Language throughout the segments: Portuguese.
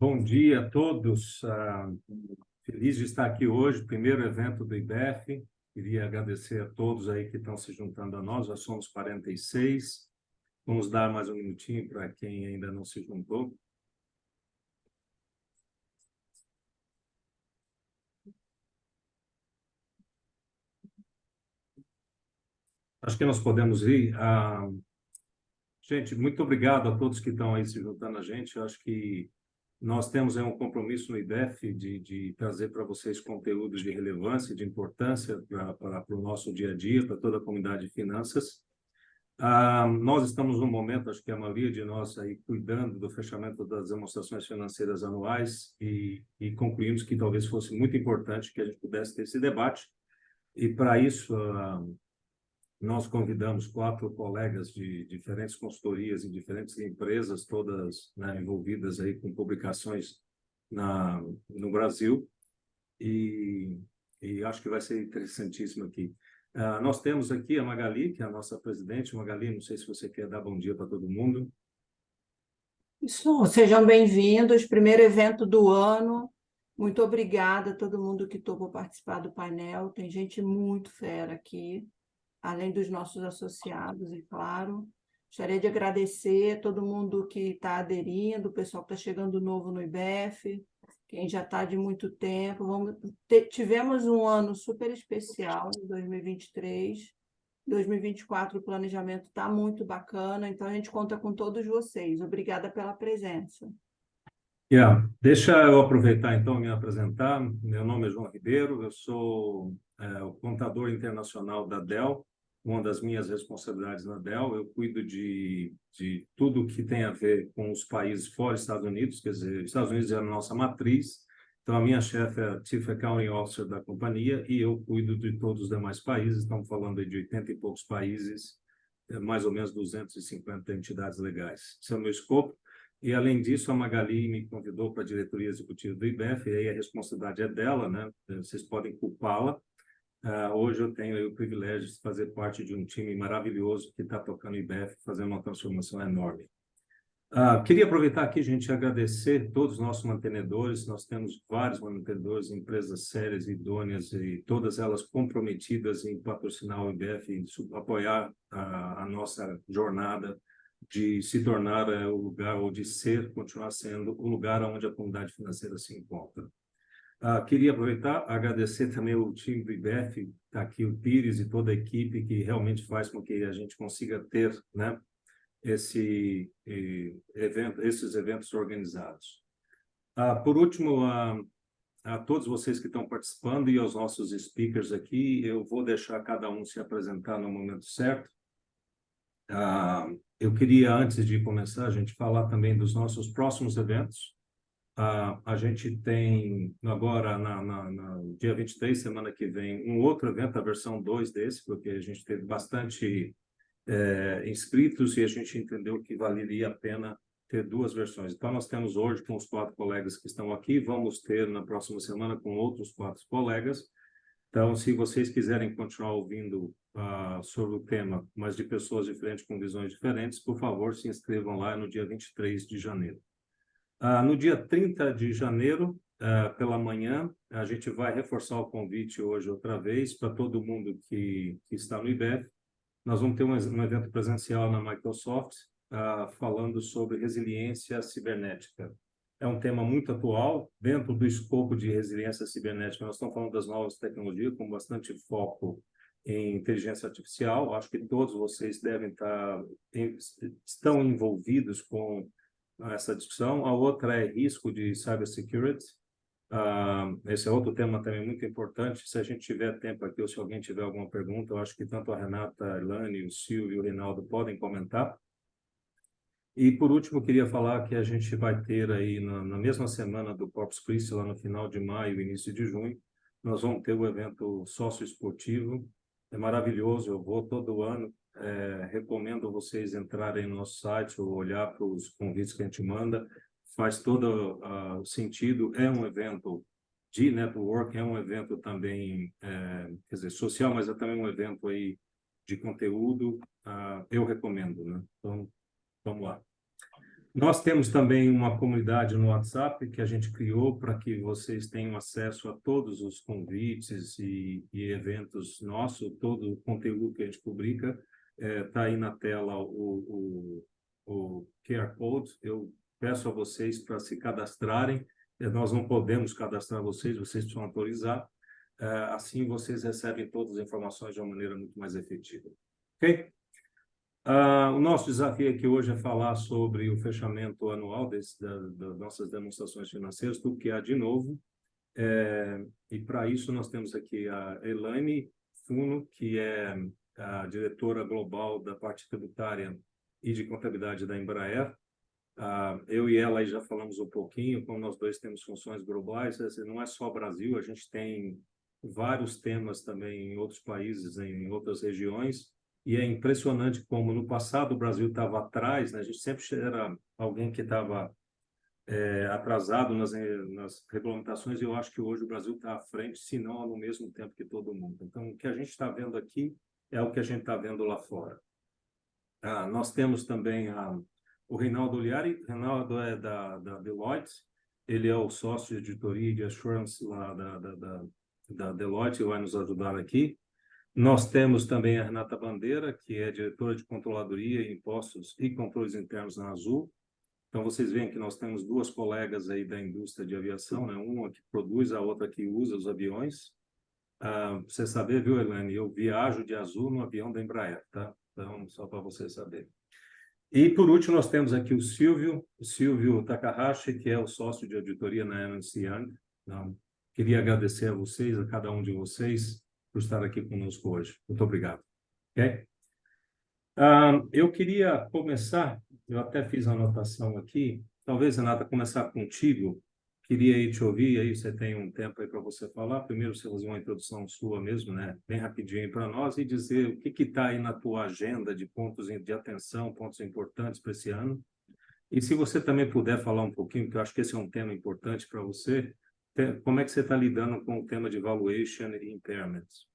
Bom dia a todos. Feliz de estar aqui hoje, primeiro evento do IBEF. Queria agradecer a todos aí que estão se juntando a nós. Já somos 46. Vamos dar mais um minutinho para quem ainda não se juntou. Acho que nós podemos ir. Gente, muito obrigado a todos que estão aí se juntando a gente. Eu acho que nós temos um compromisso no IBEF de trazer para vocês conteúdos de relevância, de importância para o nosso dia a dia, para toda a comunidade de finanças. Nós estamos num momento, acho que a maioria de nós aí cuidando do fechamento das demonstrações financeiras anuais e concluímos que talvez fosse muito importante que a gente pudesse ter esse debate. E para isso, nós convidamos 4 colegas de diferentes consultorias e diferentes empresas, todas, né, envolvidas aí com publicações no Brasil, e acho que vai ser interessantíssimo aqui. Nós temos aqui a Magali, que é a nossa presidente. Magali, não sei se você quer dar bom dia para todo mundo. Isso, sejam bem-vindos, primeiro evento do ano. Muito obrigada a todo mundo que topou participar do painel. Tem gente muito fera aqui, além dos nossos associados, e claro. Gostaria de agradecer a todo mundo que está aderindo, o pessoal que está chegando novo no IBEF, quem já está de muito tempo. Tivemos um ano super especial em 2023. 2024 o planejamento está muito bacana, então a gente conta com todos vocês. Obrigada pela presença. Deixa eu aproveitar então e me apresentar. Meu nome é João Ribeiro, eu sou o contador internacional da Dell. Uma das minhas responsabilidades na Dell, eu cuido de tudo que tem a ver com os países fora dos Estados Unidos, quer dizer, Estados Unidos é a nossa matriz, então a minha chefe é a Chief Accounting Officer da companhia e eu cuido de todos os demais países. Estamos falando de 80 e poucos países, mais ou menos 250 entidades legais. Esse é o meu escopo. E, além disso, a Magali me convidou para a diretoria executiva do IBEF, e aí a responsabilidade é dela, né? Vocês podem culpá-la. Hoje eu tenho o privilégio de fazer parte de um time maravilhoso que está tocando o IBEF, fazendo uma transformação enorme. Queria aproveitar aqui, gente, e agradecer todos os nossos mantenedores. Nós temos vários mantenedores, empresas sérias, idôneas, e todas elas comprometidas em patrocinar o IBEF, em apoiar a nossa jornada de se tornar o lugar, ou de continuar sendo o lugar onde a comunidade financeira se encontra. Queria aproveitar, agradecer também o time do IBEF, está aqui o Pires e toda a equipe que realmente faz com que a gente consiga ter, né, esses eventos organizados. Por último, a todos vocês que estão participando e aos nossos speakers aqui, eu vou deixar cada um se apresentar no momento certo. Eu queria, antes de começar, a gente falar também dos nossos próximos eventos. A gente tem agora, no dia 23, semana que vem, um outro evento, a versão 2 desse, porque a gente teve bastante inscritos e a gente entendeu que valeria a pena ter 2 versões. Então, nós temos hoje com os 4 colegas que estão aqui, vamos ter na próxima semana com outros 4 colegas. Então, se vocês quiserem continuar ouvindo sobre o tema, mas de pessoas diferentes, com visões diferentes, por favor, se inscrevam lá no dia 23 de janeiro. No dia 30 de janeiro, pela manhã, a gente vai reforçar o convite hoje outra vez para todo mundo que está no IBEF. Nós vamos ter um evento presencial na Microsoft, falando sobre resiliência cibernética. É um tema muito atual. Dentro do escopo de resiliência cibernética, nós estamos falando das novas tecnologias, com bastante foco em inteligência artificial. Acho que todos vocês estão envolvidos com essa discussão. A outra é risco de cybersecurity. Esse é outro tema também muito importante. Se a gente tiver tempo aqui, ou se alguém tiver alguma pergunta, eu acho que tanto a Renata, a Ilane, o Silvio e o Reinaldo podem comentar. E, por último, queria falar que a gente vai ter aí, na mesma semana do Corpus Christi, lá no final de maio, início de junho, nós vamos ter o evento sócio-esportivo. É maravilhoso, eu vou todo ano. Recomendo vocês entrarem no nosso site ou olhar para os convites que a gente manda. Faz todo sentido. É um evento de network, é um evento também, quer dizer, social, mas é também um evento aí de conteúdo. Eu recomendo, né? Então, vamos lá. Nós temos também uma comunidade no WhatsApp que a gente criou para que vocês tenham acesso a todos os convites e eventos nossos, todo o conteúdo que a gente publica. Está aí na tela o QR Code. Eu peço a vocês para se cadastrarem. Nós não podemos cadastrar vocês precisam autorizar. Assim vocês recebem todas as informações de uma maneira muito mais efetiva. Ok? O nosso desafio aqui hoje é falar sobre o fechamento anual das nossas demonstrações financeiras, tudo que há de novo. E para isso nós temos aqui a Elaine Funo, que é a diretora global da parte tributária e de contabilidade da Embraer. Eu e ela aí já falamos um pouquinho, como nós dois temos funções globais, não é só Brasil, a gente tem vários temas também em outros países, em outras regiões. E é impressionante como no passado o Brasil estava atrás, né? A gente sempre era alguém que estava atrasado nas regulamentações, e eu acho que hoje o Brasil está à frente, se não no mesmo tempo que todo mundo. Então, o que a gente está vendo aqui é o que a gente está vendo lá fora. Nós temos também o Reinaldo Oliari. Reinaldo é da Deloitte, ele é o sócio de editoria e de assurance lá da Deloitte, e vai nos ajudar aqui. Nós temos também a Renata Bandeira, que é diretora de Controladoria, Impostos e Controles Internos na Azul. Então, vocês veem que nós temos duas colegas aí da indústria de aviação, né? Uma que produz, a outra que usa os aviões. Você saber, viu, Elaine? Eu viajo de Azul no avião da Embraer, tá? Então, só para você saber. E, por último, nós temos aqui o Silvio Takahashi, que é o sócio de auditoria na Ernst Young. Então, queria agradecer a vocês, a cada um de vocês, por estar aqui conosco hoje. Muito obrigado. Okay? Eu queria começar, eu até fiz a anotação aqui, talvez, Renata, começar contigo. Queria aí te ouvir, aí você tem um tempo aí para você falar. Primeiro, você fazer uma introdução sua mesmo, né? Bem rapidinho para nós, e dizer o que está aí na tua agenda de pontos de atenção, pontos importantes para esse ano. E se você também puder falar um pouquinho, porque eu acho que esse é um tema importante para você, como é que você está lidando com o tema de valuation e impairments?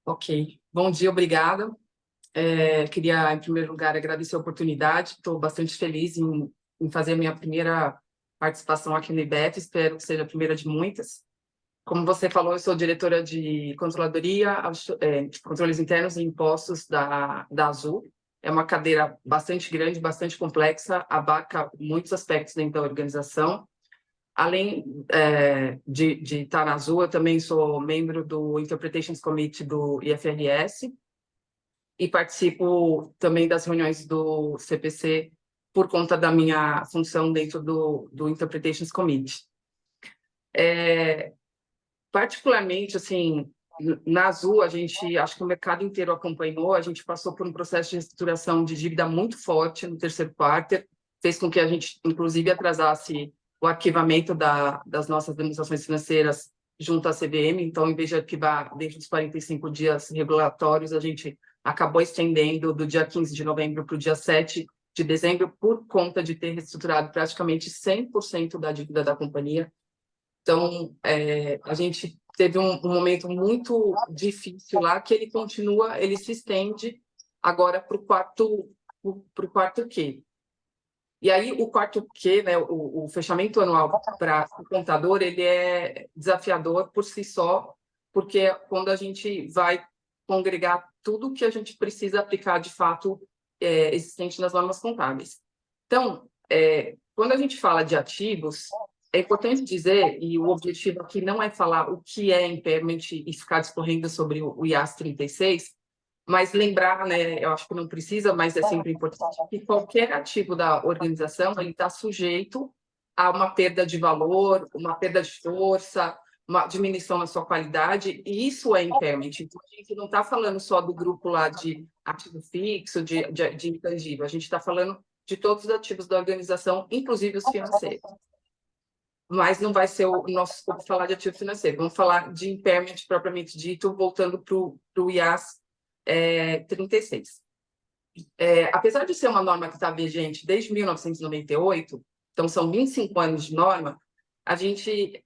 Ok. Bom dia, obrigada. Queria, em primeiro lugar, agradecer a oportunidade. Estou bastante feliz em fazer a minha primeira participação aqui no IBEF. Espero que seja a primeira de muitas. Como você falou, eu sou diretora de Controladoria, de Controles Internos e Impostos da Azul. É uma cadeira bastante grande, bastante complexa, abarca muitos aspectos dentro da organização. Além de estar na Azul, eu também sou membro do Interpretations Committee do IFRS e participo também das reuniões do CPC por conta da minha função dentro do Interpretations Committee. Particularmente, assim, na Azul, acho que o mercado inteiro acompanhou, a gente passou por um processo de reestruturação de dívida muito forte no terceiro quarto, fez com que a gente, inclusive, atrasasse o arquivamento das nossas demonstrações financeiras junto à CVM. Então, em vez de arquivar dentro dos 45 dias regulatórios, a gente acabou estendendo do dia 15 de novembro para o dia 7 de dezembro, por conta de ter reestruturado praticamente 100% da dívida da companhia. Então, a gente teve um momento muito difícil lá, que ele se estende agora para o quarto Q. E aí, o quarto Q, né, o fechamento anual para o contador, ele é desafiador por si só, porque quando a gente vai congregar tudo que a gente precisa aplicar, de fato, existente nas normas contábeis. Então, quando a gente fala de ativos, é importante dizer, e o objetivo aqui não é falar o que é impairment e ficar discorrendo sobre o IAS 36, mas lembrar, né, eu acho que não precisa, mas é sempre importante, que qualquer ativo da organização ele está sujeito a uma perda de valor, uma perda de força, uma diminuição na sua qualidade, e isso é impairment. Então, a gente não está falando só do grupo lá de ativo fixo, de intangível, a gente está falando de todos os ativos da organização, inclusive os financeiros. Mas não vai ser o nosso escopo falar de ativo financeiro, vamos falar de impairment propriamente dito, voltando para o IAS 36. Apesar de ser uma norma que está vigente desde 1998, então são 25 anos de norma, a gente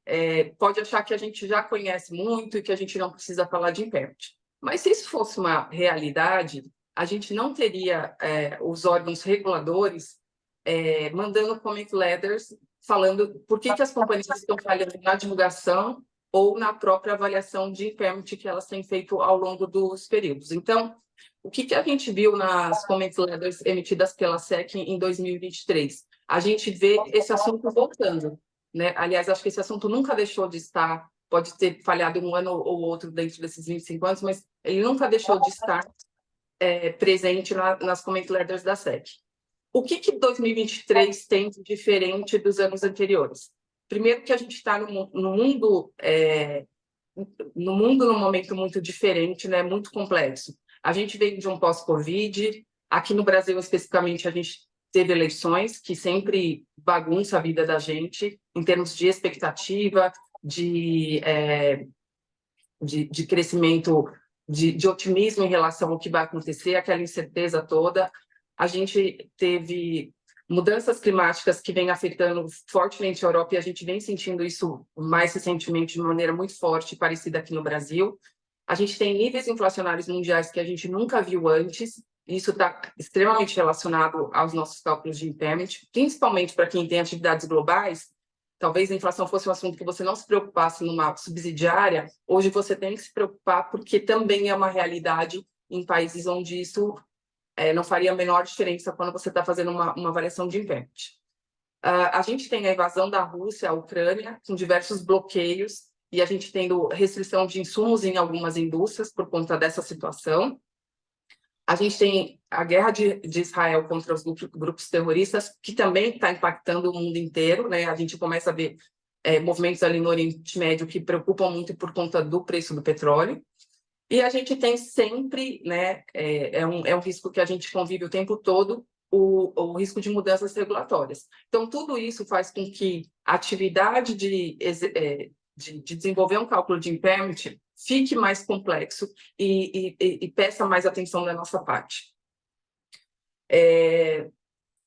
pode achar que a gente já conhece muito e que a gente não precisa falar de impairment. Mas se isso fosse uma realidade, a gente não teria os órgãos reguladores mandando comment letters falando por que as companhias estão falhando na divulgação ou na própria avaliação de impairment que elas têm feito ao longo dos períodos. Então, o que a gente viu nas comment letters emitidas pela SEC em 2023? A gente vê esse assunto voltando, né? Aliás, acho que esse assunto nunca deixou de estar, pode ter falhado um ano ou outro dentro desses 25 anos, mas ele nunca deixou de estar presente nas comment letters da SEC. O que 2023 tem de diferente dos anos anteriores? Primeiro que a gente está no mundo num momento muito diferente, né, muito complexo. A gente veio de um pós-Covid, aqui no Brasil especificamente a gente teve eleições que sempre bagunça a vida da gente em termos de expectativa, de crescimento, de otimismo em relação ao que vai acontecer, aquela incerteza toda. A gente teve mudanças climáticas que vêm afetando fortemente a Europa e a gente vem sentindo isso mais recentemente de maneira muito forte, parecida aqui no Brasil. A gente tem níveis inflacionários mundiais que a gente nunca viu antes, e isso está extremamente relacionado aos nossos cálculos de impairment, principalmente para quem tem atividades globais. Talvez a inflação fosse um assunto que você não se preocupasse numa subsidiária, hoje você tem que se preocupar porque também é uma realidade em países onde isso não faria a menor diferença quando você está fazendo uma avaliação de impairment. A gente tem a invasão da Rússia à Ucrânia, com diversos bloqueios, e a gente tendo restrição de insumos em algumas indústrias por conta dessa situação. A gente tem a guerra de Israel contra os grupos terroristas, que também está impactando o mundo inteiro, né? A gente começa a ver movimentos ali no Oriente Médio que preocupam muito por conta do preço do petróleo. E a gente tem sempre, né, é um risco que a gente convive o tempo todo, o risco de mudanças regulatórias. Então, tudo isso faz com que a atividade de desenvolver um cálculo de impairment fique mais complexo e peça mais atenção da nossa parte. O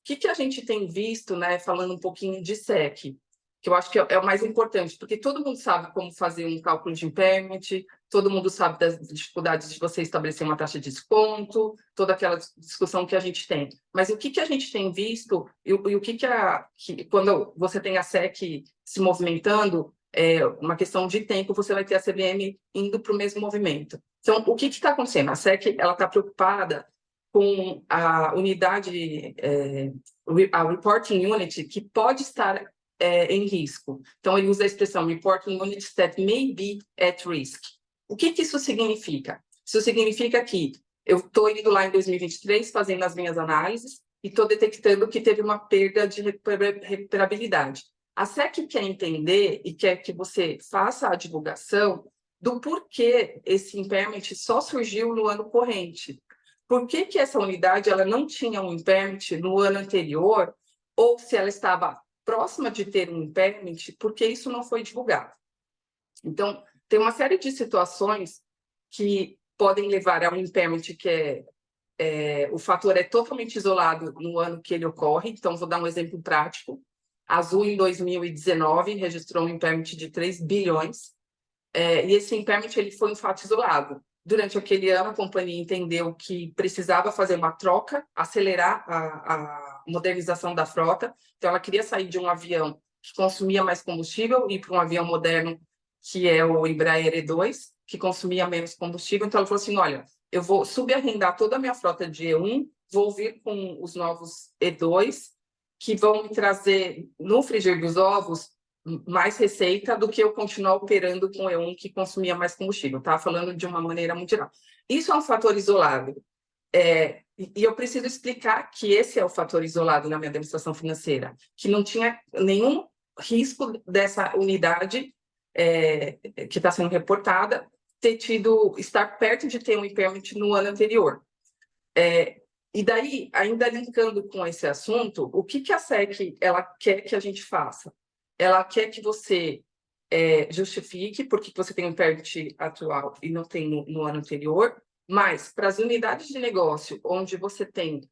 que a gente tem visto, né, falando um pouquinho de SEC, que eu acho que é o mais importante, porque todo mundo sabe como fazer um cálculo de impairment, todo mundo sabe das dificuldades de você estabelecer uma taxa de desconto, toda aquela discussão que a gente tem. Mas o que a gente tem visto, e o que quando você tem a SEC se movimentando, uma questão de tempo, você vai ter a CVM indo para o mesmo movimento. Então, o que está acontecendo? A SEC está preocupada com a unidade, a reporting unit, que pode estar em risco. Então, ele usa a expressão reporting units that may be at risk. O que isso significa? Isso significa que eu estou indo lá em 2023, fazendo as minhas análises, e estou detectando que teve uma perda de recuperabilidade. A SEC quer entender e quer que você faça a divulgação do porquê esse impairment só surgiu no ano corrente. Por que essa unidade ela não tinha um impairment no ano anterior, ou se ela estava próxima de ter um impairment, porque isso não foi divulgado. Então, tem uma série de situações que podem levar a um impairment que o fator é totalmente isolado no ano que ele ocorre. Então, vou dar um exemplo prático. A Azul, em 2019, registrou um impairment de 3 bilhões, e esse impairment ele foi um fato isolado. Durante aquele ano, a companhia entendeu que precisava fazer uma troca, acelerar a modernização da frota. Então, ela queria sair de um avião que consumia mais combustível e ir para um avião moderno, que é o Embraer E2, que consumia menos combustível. Então, ela falou assim, olha, eu vou subarrendar toda a minha frota de E1, vou vir com os novos E2, que vão me trazer, no frigir dos ovos, mais receita do que eu continuar operando com o E1 que consumia mais combustível. Estava falando de uma maneira muito geral. Isso é um fator isolado. E eu preciso explicar que esse é o fator isolado na minha administração financeira, que não tinha nenhum risco dessa unidade que está sendo reportada estar perto de ter um impairment no ano anterior. E daí, ainda linkando com esse assunto, o que a SEC ela quer que a gente faça? Ela quer que você justifique por que você tem um impairment atual e não tem no ano anterior, mas para as unidades de negócio onde você tem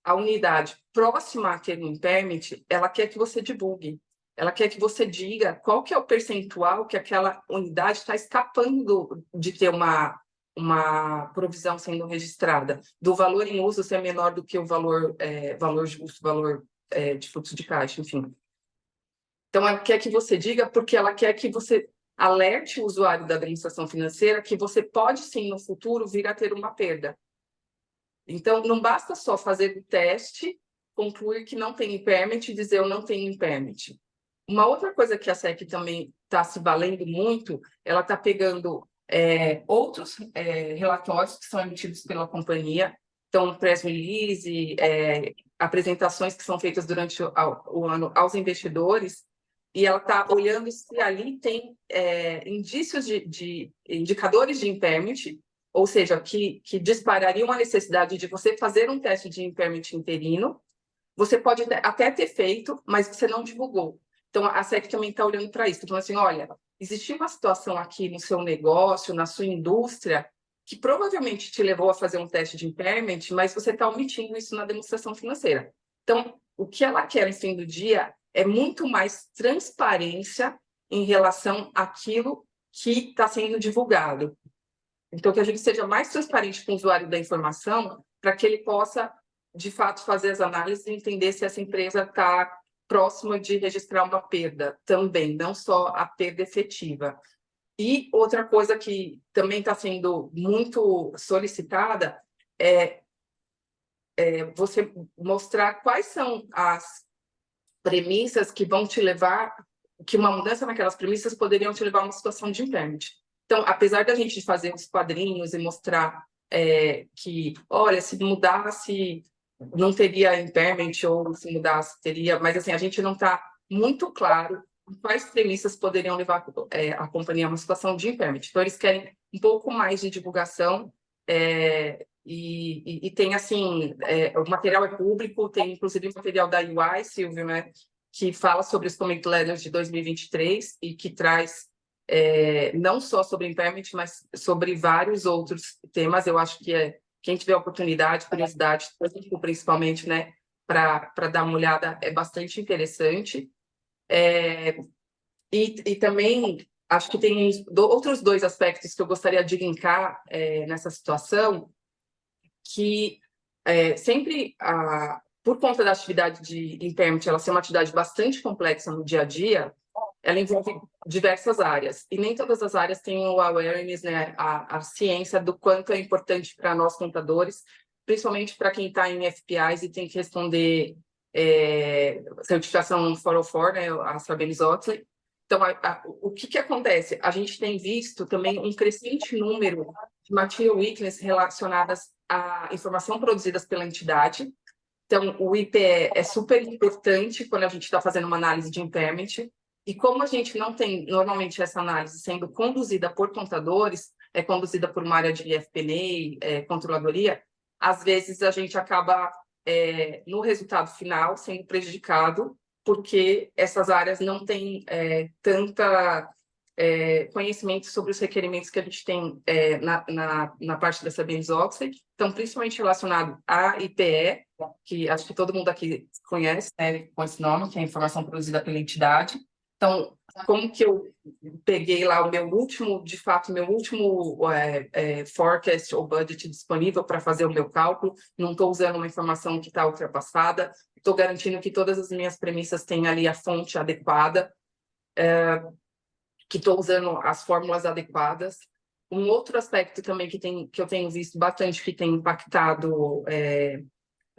a unidade próxima a ter um impairment, ela quer que você divulgue. Ela quer que você diga qual que é o percentual que aquela unidade está escapando de ter uma provisão sendo registrada, do valor em uso ser menor do que o valor justo, valor de fluxo de caixa, enfim. Então, ela quer que você diga, porque ela quer que você alerte o usuário da administração financeira que você pode, sim, no futuro, vir a ter uma perda. Então, não basta só fazer o teste, concluir que não tem impairment e dizer eu não tenho impairment. Uma outra coisa que a SEC também está se valendo muito, ela está pegando outros relatórios que são emitidos pela companhia, então, press release, apresentações que são feitas durante o ano aos investidores, e ela está olhando se ali tem indícios de indicadores de impairment, ou seja, que disparariam a necessidade de você fazer um teste de impairment interino. Você pode até ter feito, mas você não divulgou. Então, a SEC também está olhando para isso. Então, assim, olha, existiu uma situação aqui no seu negócio, na sua indústria, que provavelmente te levou a fazer um teste de impairment, mas você está omitindo isso na demonstração financeira. Então, o que ela quer no fim do dia é muito mais transparência em relação àquilo que está sendo divulgado. Então, que a gente seja mais transparente com o usuário da informação para que ele possa, de fato, fazer as análises e entender se essa empresa está próxima de registrar uma perda também, não só a perda efetiva. E outra coisa que também está sendo muito solicitada é você mostrar quais são as premissas que vão te levar, que uma mudança naquelas premissas poderiam te levar a uma situação de impairment. Então, apesar da gente fazer os quadrinhos e mostrar que, olha, se mudasse, não teria impairment, ou se mudasse, teria, mas assim, a gente não está muito claro quais premissas poderiam levar a companhia a uma situação de impairment. Então, eles querem um pouco mais de divulgação, e tem, assim, o material é público, tem inclusive o material da UI, Silvio, né, que fala sobre os comment letters de 2023 e que traz não só sobre impairment, mas sobre vários outros temas. Eu acho que quem tiver oportunidade, curiosidade, principalmente, né, para dar uma olhada, é bastante interessante. E também acho que tem outros dois aspectos que eu gostaria de linkar nessa situação, que sempre, por conta da atividade de impairment, ela ser uma atividade bastante complexa no dia a dia, ela envolve diversas áreas, e nem todas as áreas têm o awareness, né, a ciência do quanto é importante para nós contadores, principalmente para quem está em FPIs e tem que responder certificação 404, né, a Sarbanes-Oxley. Então, o que acontece? A gente tem visto também um crescente número de material weakness relacionadas à informação produzidas pela entidade. Então, o IPE é super importante quando a gente está fazendo uma análise de impairment. E como a gente não tem, normalmente, essa análise sendo conduzida por contadores, é conduzida por uma área de FP&A, controladoria, às vezes a gente acaba, no resultado final, sendo prejudicado, porque essas áreas não têm tanta conhecimento sobre os requerimentos que a gente tem na parte da Sarbanes-Oxley, então, principalmente relacionado à IPE, que acho que todo mundo aqui conhece, né, com esse nome, que é a informação produzida pela entidade. Então, como que eu peguei lá o meu último forecast ou budget disponível para fazer o meu cálculo, não estou usando uma informação que está ultrapassada, estou garantindo que todas as minhas premissas têm ali a fonte adequada, que estou usando as fórmulas adequadas. Um outro aspecto também que eu tenho visto bastante que tem impactado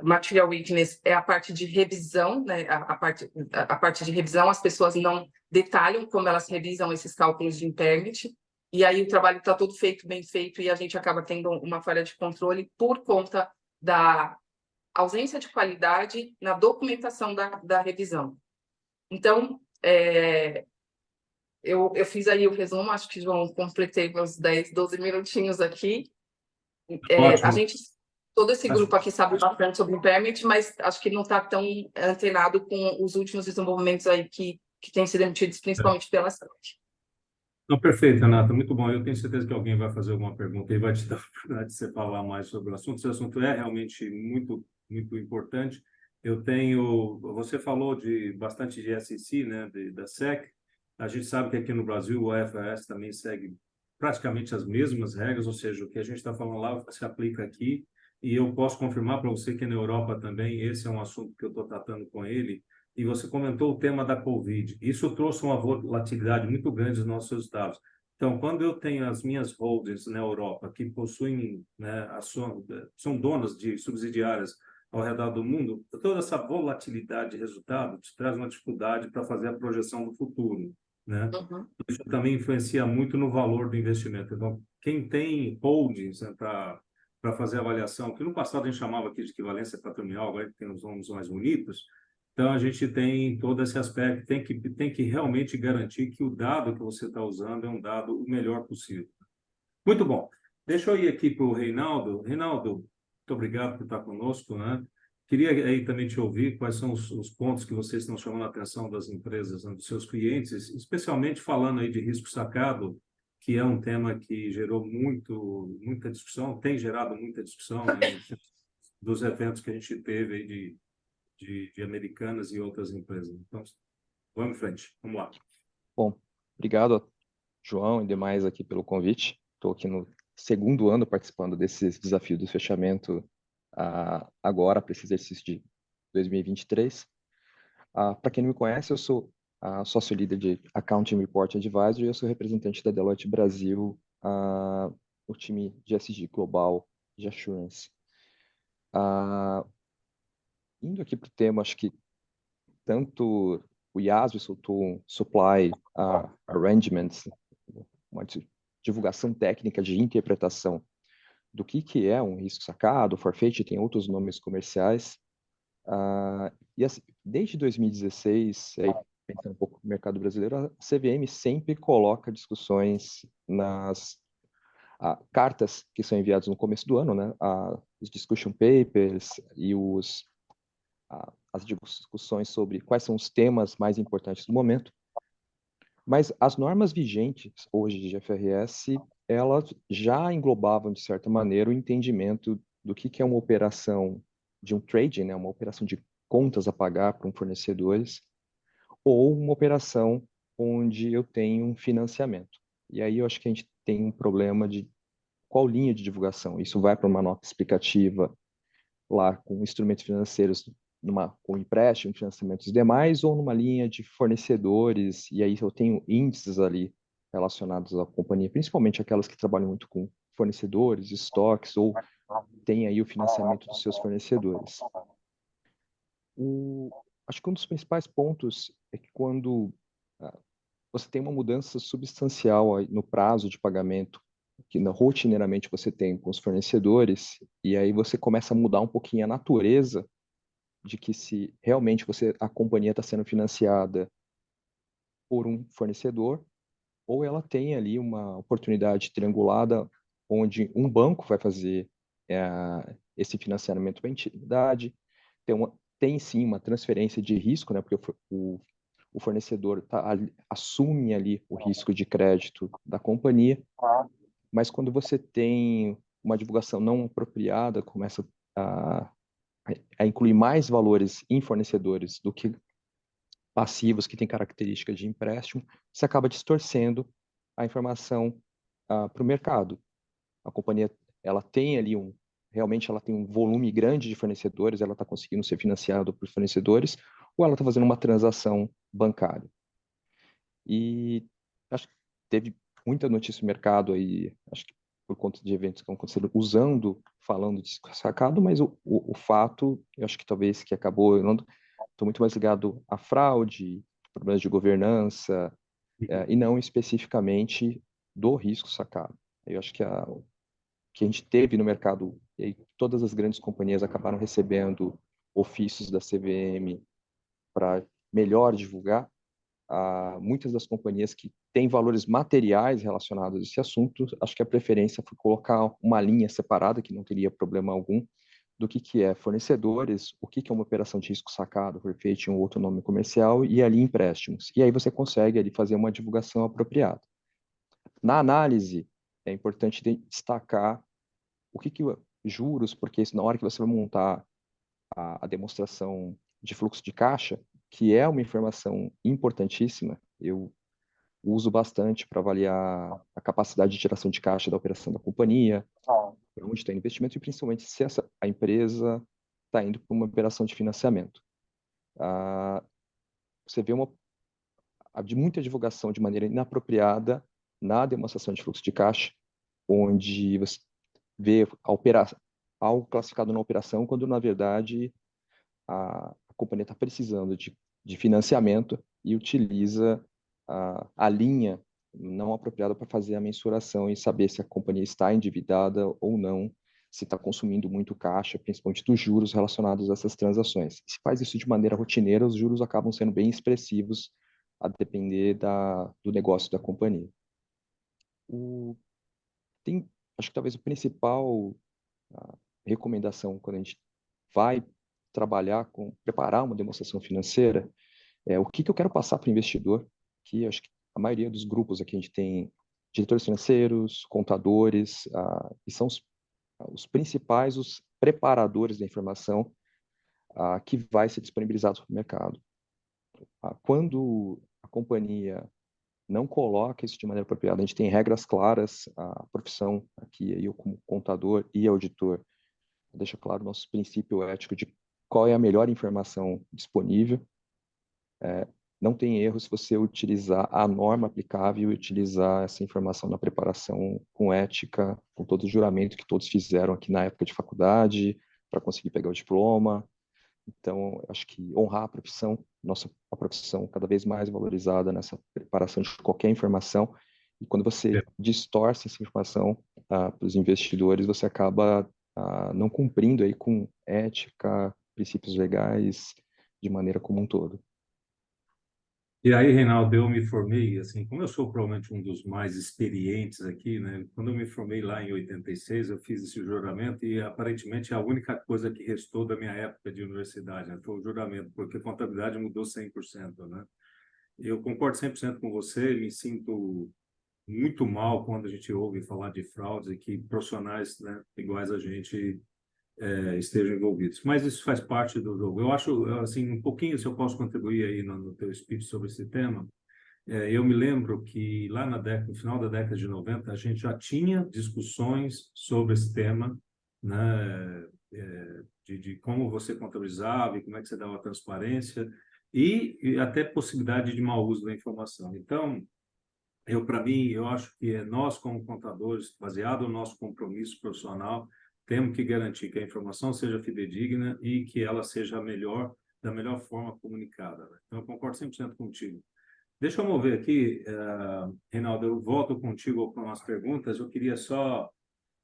material weakness é a parte de revisão, né? A parte de revisão, as pessoas não detalham como elas revisam esses cálculos de impairment, e aí o trabalho está todo feito, bem feito, e a gente acaba tendo uma falha de controle por conta da ausência de qualidade na documentação da revisão. Então, eu fiz aí o resumo, acho que, João, completei meus 10, 12 minutinhos aqui. A gente... Todo esse grupo aqui sabe bastante sobre impairment, mas acho que não está tão antenado com os últimos desenvolvimentos aí que têm sido emitidos, principalmente pela SEC. Não, perfeito, Renata, muito bom. Eu tenho certeza que alguém vai fazer alguma pergunta e vai te dar a oportunidade de você falar mais sobre o assunto. Esse assunto é realmente muito, muito importante. Você falou bastante de SEC, né, da SEC. A gente sabe que aqui no Brasil o IFRS também segue praticamente as mesmas regras, ou seja, o que a gente está falando lá se aplica aqui, e eu posso confirmar para você que na Europa também esse é um assunto que eu estou tratando com ele, e você comentou o tema da Covid. Isso trouxe uma volatilidade muito grande nos nossos resultados. Então, quando eu tenho as minhas holdings na Europa, que possuem, né, são donas de subsidiárias ao redor do mundo, toda essa volatilidade de resultado te traz uma dificuldade para fazer a projeção do futuro, né? Uhum. Isso também influencia muito no valor do investimento. Então, quem tem holdings, né, para fazer avaliação, que no passado a gente chamava aqui de equivalência patrimonial, agora tem os nomes mais bonitos, então a gente tem todo esse aspecto, tem que realmente garantir que o dado que você está usando é um dado o melhor possível. Muito bom. Deixa eu ir aqui para o Reinaldo. Reinaldo, muito obrigado por estar conosco, né? Queria aí também te ouvir quais são os pontos que vocês estão chamando a atenção das empresas, né, dos seus clientes, especialmente falando aí de risco sacado, que é um tema que gerou muita discussão, tem gerado muita discussão, né, dos eventos que a gente teve aí de Americanas e outras empresas. Então, vamos em frente. Vamos lá. Bom, obrigado, João e demais aqui pelo convite. Estou aqui no segundo ano participando desse desafio do fechamento agora para esse exercício de 2023. Para quem não me conhece, eu sou sócio-líder de Accounting Report Advisory e eu sou representante da Deloitte Brasil, o time de SG Global de Assurance. Indo aqui para o tema, acho que tanto o IASB soltou um Supply Arrangements, uma divulgação técnica de interpretação do que é um risco sacado, forfeit, tem outros nomes comerciais. E assim, desde 2016, aí, pensando um pouco no mercado brasileiro, a CVM sempre coloca discussões nas cartas que são enviadas no começo do ano, né? Os discussion papers e as discussões sobre quais são os temas mais importantes do momento. Mas as normas vigentes hoje de FRS, elas já englobavam, de certa maneira, o entendimento do que é uma operação de um trading, né, uma operação de contas a pagar para um fornecedor, ou uma operação onde eu tenho um financiamento. E aí eu acho que a gente tem um problema de qual linha de divulgação. Isso vai para uma nota explicativa lá com instrumentos financeiros, com empréstimo, financiamentos demais, ou numa linha de fornecedores, e aí eu tenho índices ali relacionados à companhia, principalmente aquelas que trabalham muito com fornecedores, estoques, ou tem aí o financiamento dos seus fornecedores. Acho que um dos principais pontos é que quando você tem uma mudança substancial aí no prazo de pagamento, que rotineiramente você tem com os fornecedores, e aí você começa a mudar um pouquinho a natureza de que se realmente a companhia está sendo financiada por um fornecedor, ou ela tem ali uma oportunidade triangulada onde um banco vai fazer esse financiamento para a entidade, tem sim uma transferência de risco, né, porque o fornecedor assume ali o risco de crédito da companhia, mas quando você tem uma divulgação não apropriada, começa a incluir mais valores em fornecedores do que passivos que têm características de empréstimo, você acaba distorcendo a informação para o mercado. A companhia ela tem ali realmente ela tem um volume grande de fornecedores, ela está conseguindo ser financiada por fornecedores, ou ela está fazendo uma transação bancária. E acho que teve muita notícia no mercado aí, acho que por conta de eventos que estão acontecendo, falando de sacado, mas o fato, eu acho que talvez que acabou, eu estou muito mais ligado à fraude, problemas de governança, e não especificamente do risco sacado. Eu acho que que a gente teve no mercado, e aí todas as grandes companhias acabaram recebendo ofícios da CVM para melhor divulgar. Muitas das companhias que têm valores materiais relacionados a esse assunto, acho que a preferência foi colocar uma linha separada, que não teria problema algum, do que é fornecedores, o que é uma operação de risco sacado, forfeit, um outro nome comercial, e ali empréstimos. E aí você consegue ali fazer uma divulgação apropriada. Na análise, é importante destacar o que juros, porque na hora que você vai montar a demonstração de fluxo de caixa, que é uma informação importantíssima, eu uso bastante para avaliar a capacidade de geração de caixa da operação da companhia, para onde está o investimento e principalmente se a empresa está indo para uma operação de financiamento. Você vê de muita divulgação de maneira inapropriada na demonstração de fluxo de caixa, onde você vê algo classificado na operação, quando na verdade a companhia está precisando de financiamento e utiliza a linha não apropriada para fazer a mensuração e saber se a companhia está endividada ou não, se está consumindo muito caixa, principalmente dos juros relacionados a essas transações. Se faz isso de maneira rotineira, os juros acabam sendo bem expressivos a depender do negócio da companhia. Acho que talvez a principal recomendação quando a gente vai preparar uma demonstração financeira é o que eu quero passar para o investidor, que acho que a maioria dos grupos aqui a gente tem diretores financeiros, contadores, e são os principais, os preparadores da informação que vai ser disponibilizado para o mercado. Quando a companhia não coloca isso de maneira apropriada, a gente tem regras claras, a profissão aqui, eu como contador e auditor, deixa claro o nosso princípio ético de qual é a melhor informação disponível. Não tem erro se você utilizar a norma aplicável e utilizar essa informação na preparação com ética, com todo o juramento que todos fizeram aqui na época de faculdade, para conseguir pegar o diploma. Então, acho que honrar a profissão, a profissão cada vez mais valorizada nessa preparação de qualquer informação. E quando você distorce essa informação para os investidores, você acaba não cumprindo aí com ética, princípios legais, de maneira como um todo. E aí, Reinaldo, eu me formei, assim, como eu sou provavelmente um dos mais experientes aqui, né? Quando eu me formei lá em 86, eu fiz esse juramento e aparentemente a única coisa que restou da minha época de universidade, né, foi o juramento, porque a contabilidade mudou 100%, né? Eu concordo 100% com você, me sinto muito mal quando a gente ouve falar de fraudes e que profissionais, né, iguais a gente estejam envolvidos. Mas isso faz parte do jogo. Eu acho, assim, um pouquinho, se eu posso contribuir aí no teu speech sobre esse tema, eu me lembro que lá no final da década de 90, a gente já tinha discussões sobre esse tema, né, de como você contabilizava e como é que você dava transparência e até possibilidade de mau uso da informação. Então, para mim, eu acho que nós, como contadores, baseado no nosso compromisso profissional, temos que garantir que a informação seja fidedigna e que ela seja da melhor forma comunicada, né? Então, eu concordo 100% contigo. Deixa eu mover aqui, Reinaldo, eu volto contigo com as perguntas. Eu queria só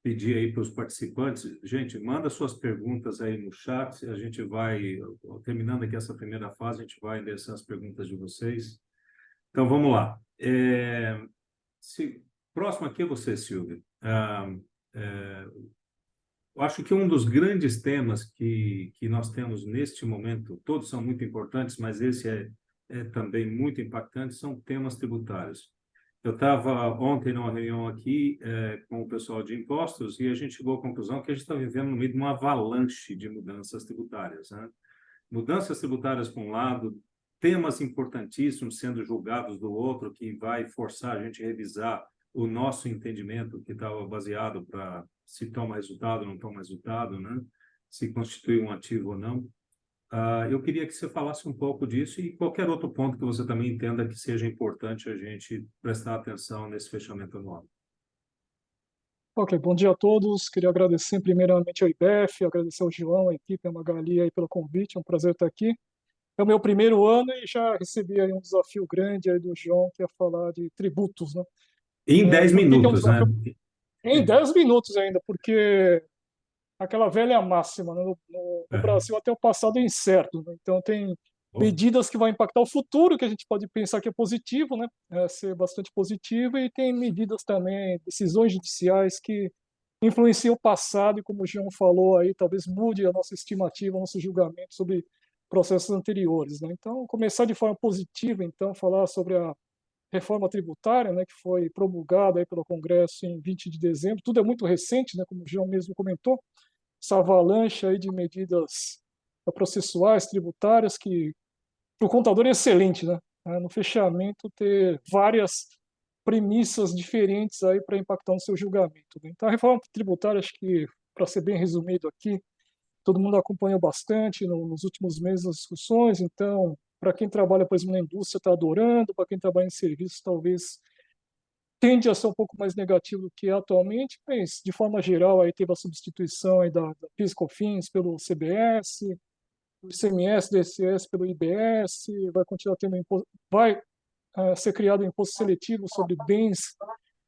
pedir aí para os participantes, gente, manda suas perguntas aí no chat, a gente vai, terminando aqui essa primeira fase, a gente vai endereçar as perguntas de vocês. Então, vamos lá. Próximo aqui é você, Silvia. Eu acho que um dos grandes temas que nós temos neste momento, todos são muito importantes, mas esse é também muito impactante, são temas tributários. Eu estava ontem numa reunião aqui com o pessoal de impostos e a gente chegou à conclusão que a gente está vivendo no meio de uma avalanche de mudanças tributárias, né? Mudanças tributárias, por um lado, temas importantíssimos sendo julgados do outro, que vai forçar a gente a revisar o nosso entendimento, que estava baseado para se toma resultado, não toma resultado, né? Se constitui um ativo ou não. Eu queria que você falasse um pouco disso e qualquer outro ponto que você também entenda que seja importante a gente prestar atenção nesse fechamento anual. Ok, bom dia a todos. Queria agradecer primeiramente ao IBEF, agradecer ao João, a equipe, a Magali aí pelo convite, é um prazer estar aqui. É o meu primeiro ano e já recebi aí um desafio grande aí do João, que é falar de tributos, né? Em 10 Por que que é um minutos, né? desafio? Em 10 minutos ainda, porque aquela velha máxima, né? No Brasil até o passado é incerto, né? Então tem medidas que vão impactar o futuro, que a gente pode pensar que é positivo, né? Ser bastante positivo, e tem medidas também, decisões judiciais que influenciam o passado, e como o João falou aí, talvez mude a nossa estimativa, nosso julgamento sobre processos anteriores, né? Então, começar de forma positiva, então, falar sobre a reforma tributária, né, que foi promulgada aí pelo Congresso em 20 de dezembro. Tudo é muito recente, né, como o João mesmo comentou, essa avalanche aí de medidas processuais, tributárias, que para o contador é excelente, né? no fechamento, ter várias premissas diferentes aí para impactar no seu julgamento, né? Então, a reforma tributária, acho que, para ser bem resumido aqui, todo mundo acompanhou bastante nos últimos meses as discussões, então, para quem trabalha, por exemplo, na indústria, está adorando, para quem trabalha em serviços, talvez tende a ser um pouco mais negativo do que é atualmente, mas, de forma geral, aí teve a substituição aí da PIS/COFINS pelo CBS, o ICMS, DSS pelo IBS, vai continuar tendo vai ser criado um imposto seletivo sobre bens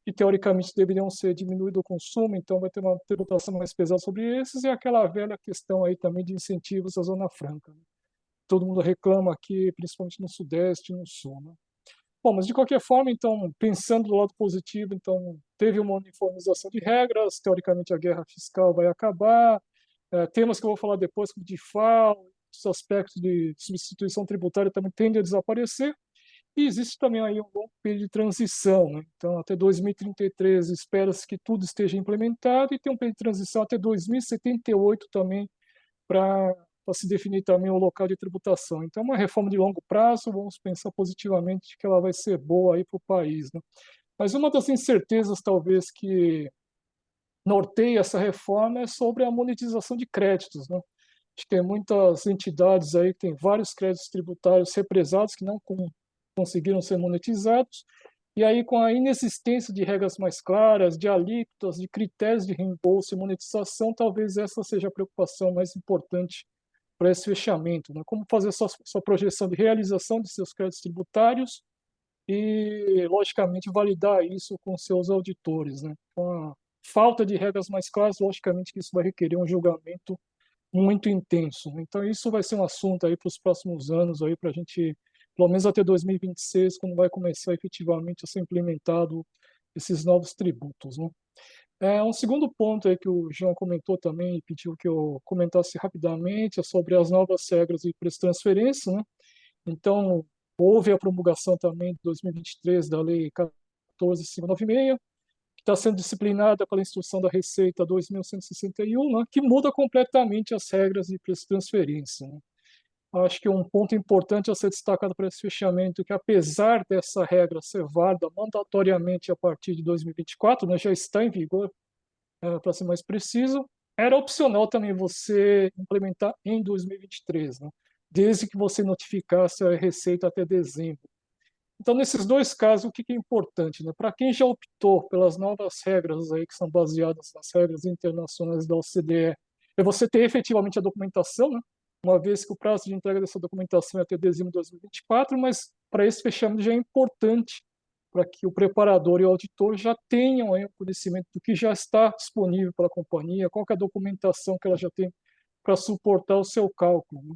que teoricamente deveriam ser diminuído o consumo, então vai ter uma tributação mais pesada sobre esses, e aquela velha questão aí também de incentivos à Zona Franca, né? Todo mundo reclama aqui, principalmente no Sudeste e no Sul, né? Bom, mas de qualquer forma, então, pensando do lado positivo, então, teve uma uniformização de regras, teoricamente a guerra fiscal vai acabar, temas que eu vou falar depois, como DIFAL, os aspectos de substituição tributária também tendem a desaparecer, e existe também aí um longo período de transição, né? Então, até 2033 espera-se que tudo esteja implementado, e tem um período de transição até 2078 também para se definir também o local de tributação. Então, uma reforma de longo prazo, vamos pensar positivamente que ela vai ser boa aí para o país, né? Mas uma das incertezas, talvez, que norteia essa reforma é sobre a monetização de créditos, né? Acho que tem muitas entidades aí que têm vários créditos tributários represados que não conseguiram ser monetizados, e aí com a inexistência de regras mais claras, de alíquotas, de critérios de reembolso e monetização, talvez essa seja a preocupação mais importante para esse fechamento, né? Como fazer sua projeção de realização de seus créditos tributários e, logicamente, validar isso com seus auditores, né? Com a falta de regras mais claras, logicamente que isso vai requerer um julgamento muito intenso, né? Então, isso vai ser um assunto aí para os próximos anos, aí para a gente, pelo menos até 2026, quando vai começar efetivamente a ser implementado esses novos tributos, né? Um segundo ponto aí que o João comentou também e pediu que eu comentasse rapidamente é sobre as novas regras de preço de transferência, né? Então, houve a promulgação também de 2023 da Lei 14.596, que está sendo disciplinada pela Instrução da Receita 2.161, né? Que muda completamente as regras de preço de transferência, né? Acho que um ponto importante a ser destacado para esse fechamento é que, apesar dessa regra ser válida mandatoriamente a partir de 2024, né, já está em vigor, para ser mais preciso, era opcional também você implementar em 2023, né, desde que você notificasse a Receita até dezembro. Então, nesses dois casos, o que é importante, né? Para quem já optou pelas novas regras aí, que são baseadas nas regras internacionais da OCDE, é você ter efetivamente a documentação, né? Uma vez que o prazo de entrega dessa documentação é até dezembro de 2024, mas para esse fechamento já é importante para que o preparador e o auditor já tenham aí o conhecimento do que já está disponível para a companhia, qual que é a documentação que ela já tem para suportar o seu cálculo, né?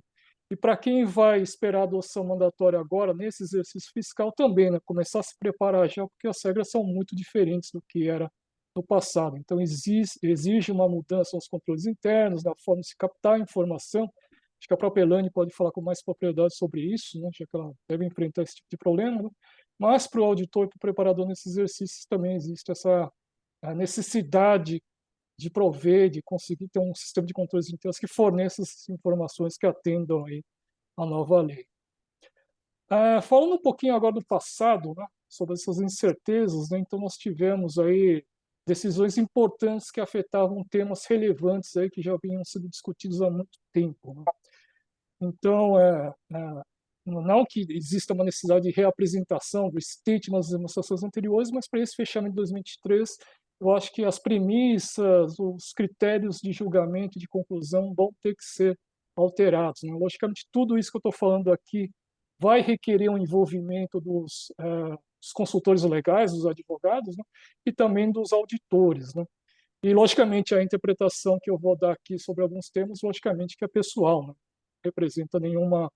E para quem vai esperar a adoção mandatória agora, nesse exercício fiscal também, né? Começar a se preparar já, porque as regras são muito diferentes do que era no passado. Então, exige uma mudança nos controles internos, na forma de se captar a informação. Acho que a própria Elane pode falar com mais propriedade sobre isso, né? Já que ela deve enfrentar esse tipo de problema, né? Mas para o auditor e para o preparador nesses exercícios também existe essa necessidade de prover, de conseguir ter um sistema de controles internos que forneça essas informações que atendam aí a nova lei. Falando um pouquinho agora do passado, né, sobre essas incertezas, né, então nós tivemos aí decisões importantes que afetavam temas relevantes aí que já vinham sendo discutidos há muito tempo, né? Então, não que exista uma necessidade de reapresentação do state nas demonstrações anteriores, mas para esse fechamento de 2023, eu acho que as premissas, os critérios de julgamento e de conclusão vão ter que ser alterados, né? Logicamente, tudo isso que eu estou falando aqui vai requerer um envolvimento dos consultores legais, dos advogados, né? E também dos auditores, né? E, logicamente, a interpretação que eu vou dar aqui sobre alguns temas, logicamente, que é pessoal, né? Não representa nenhuma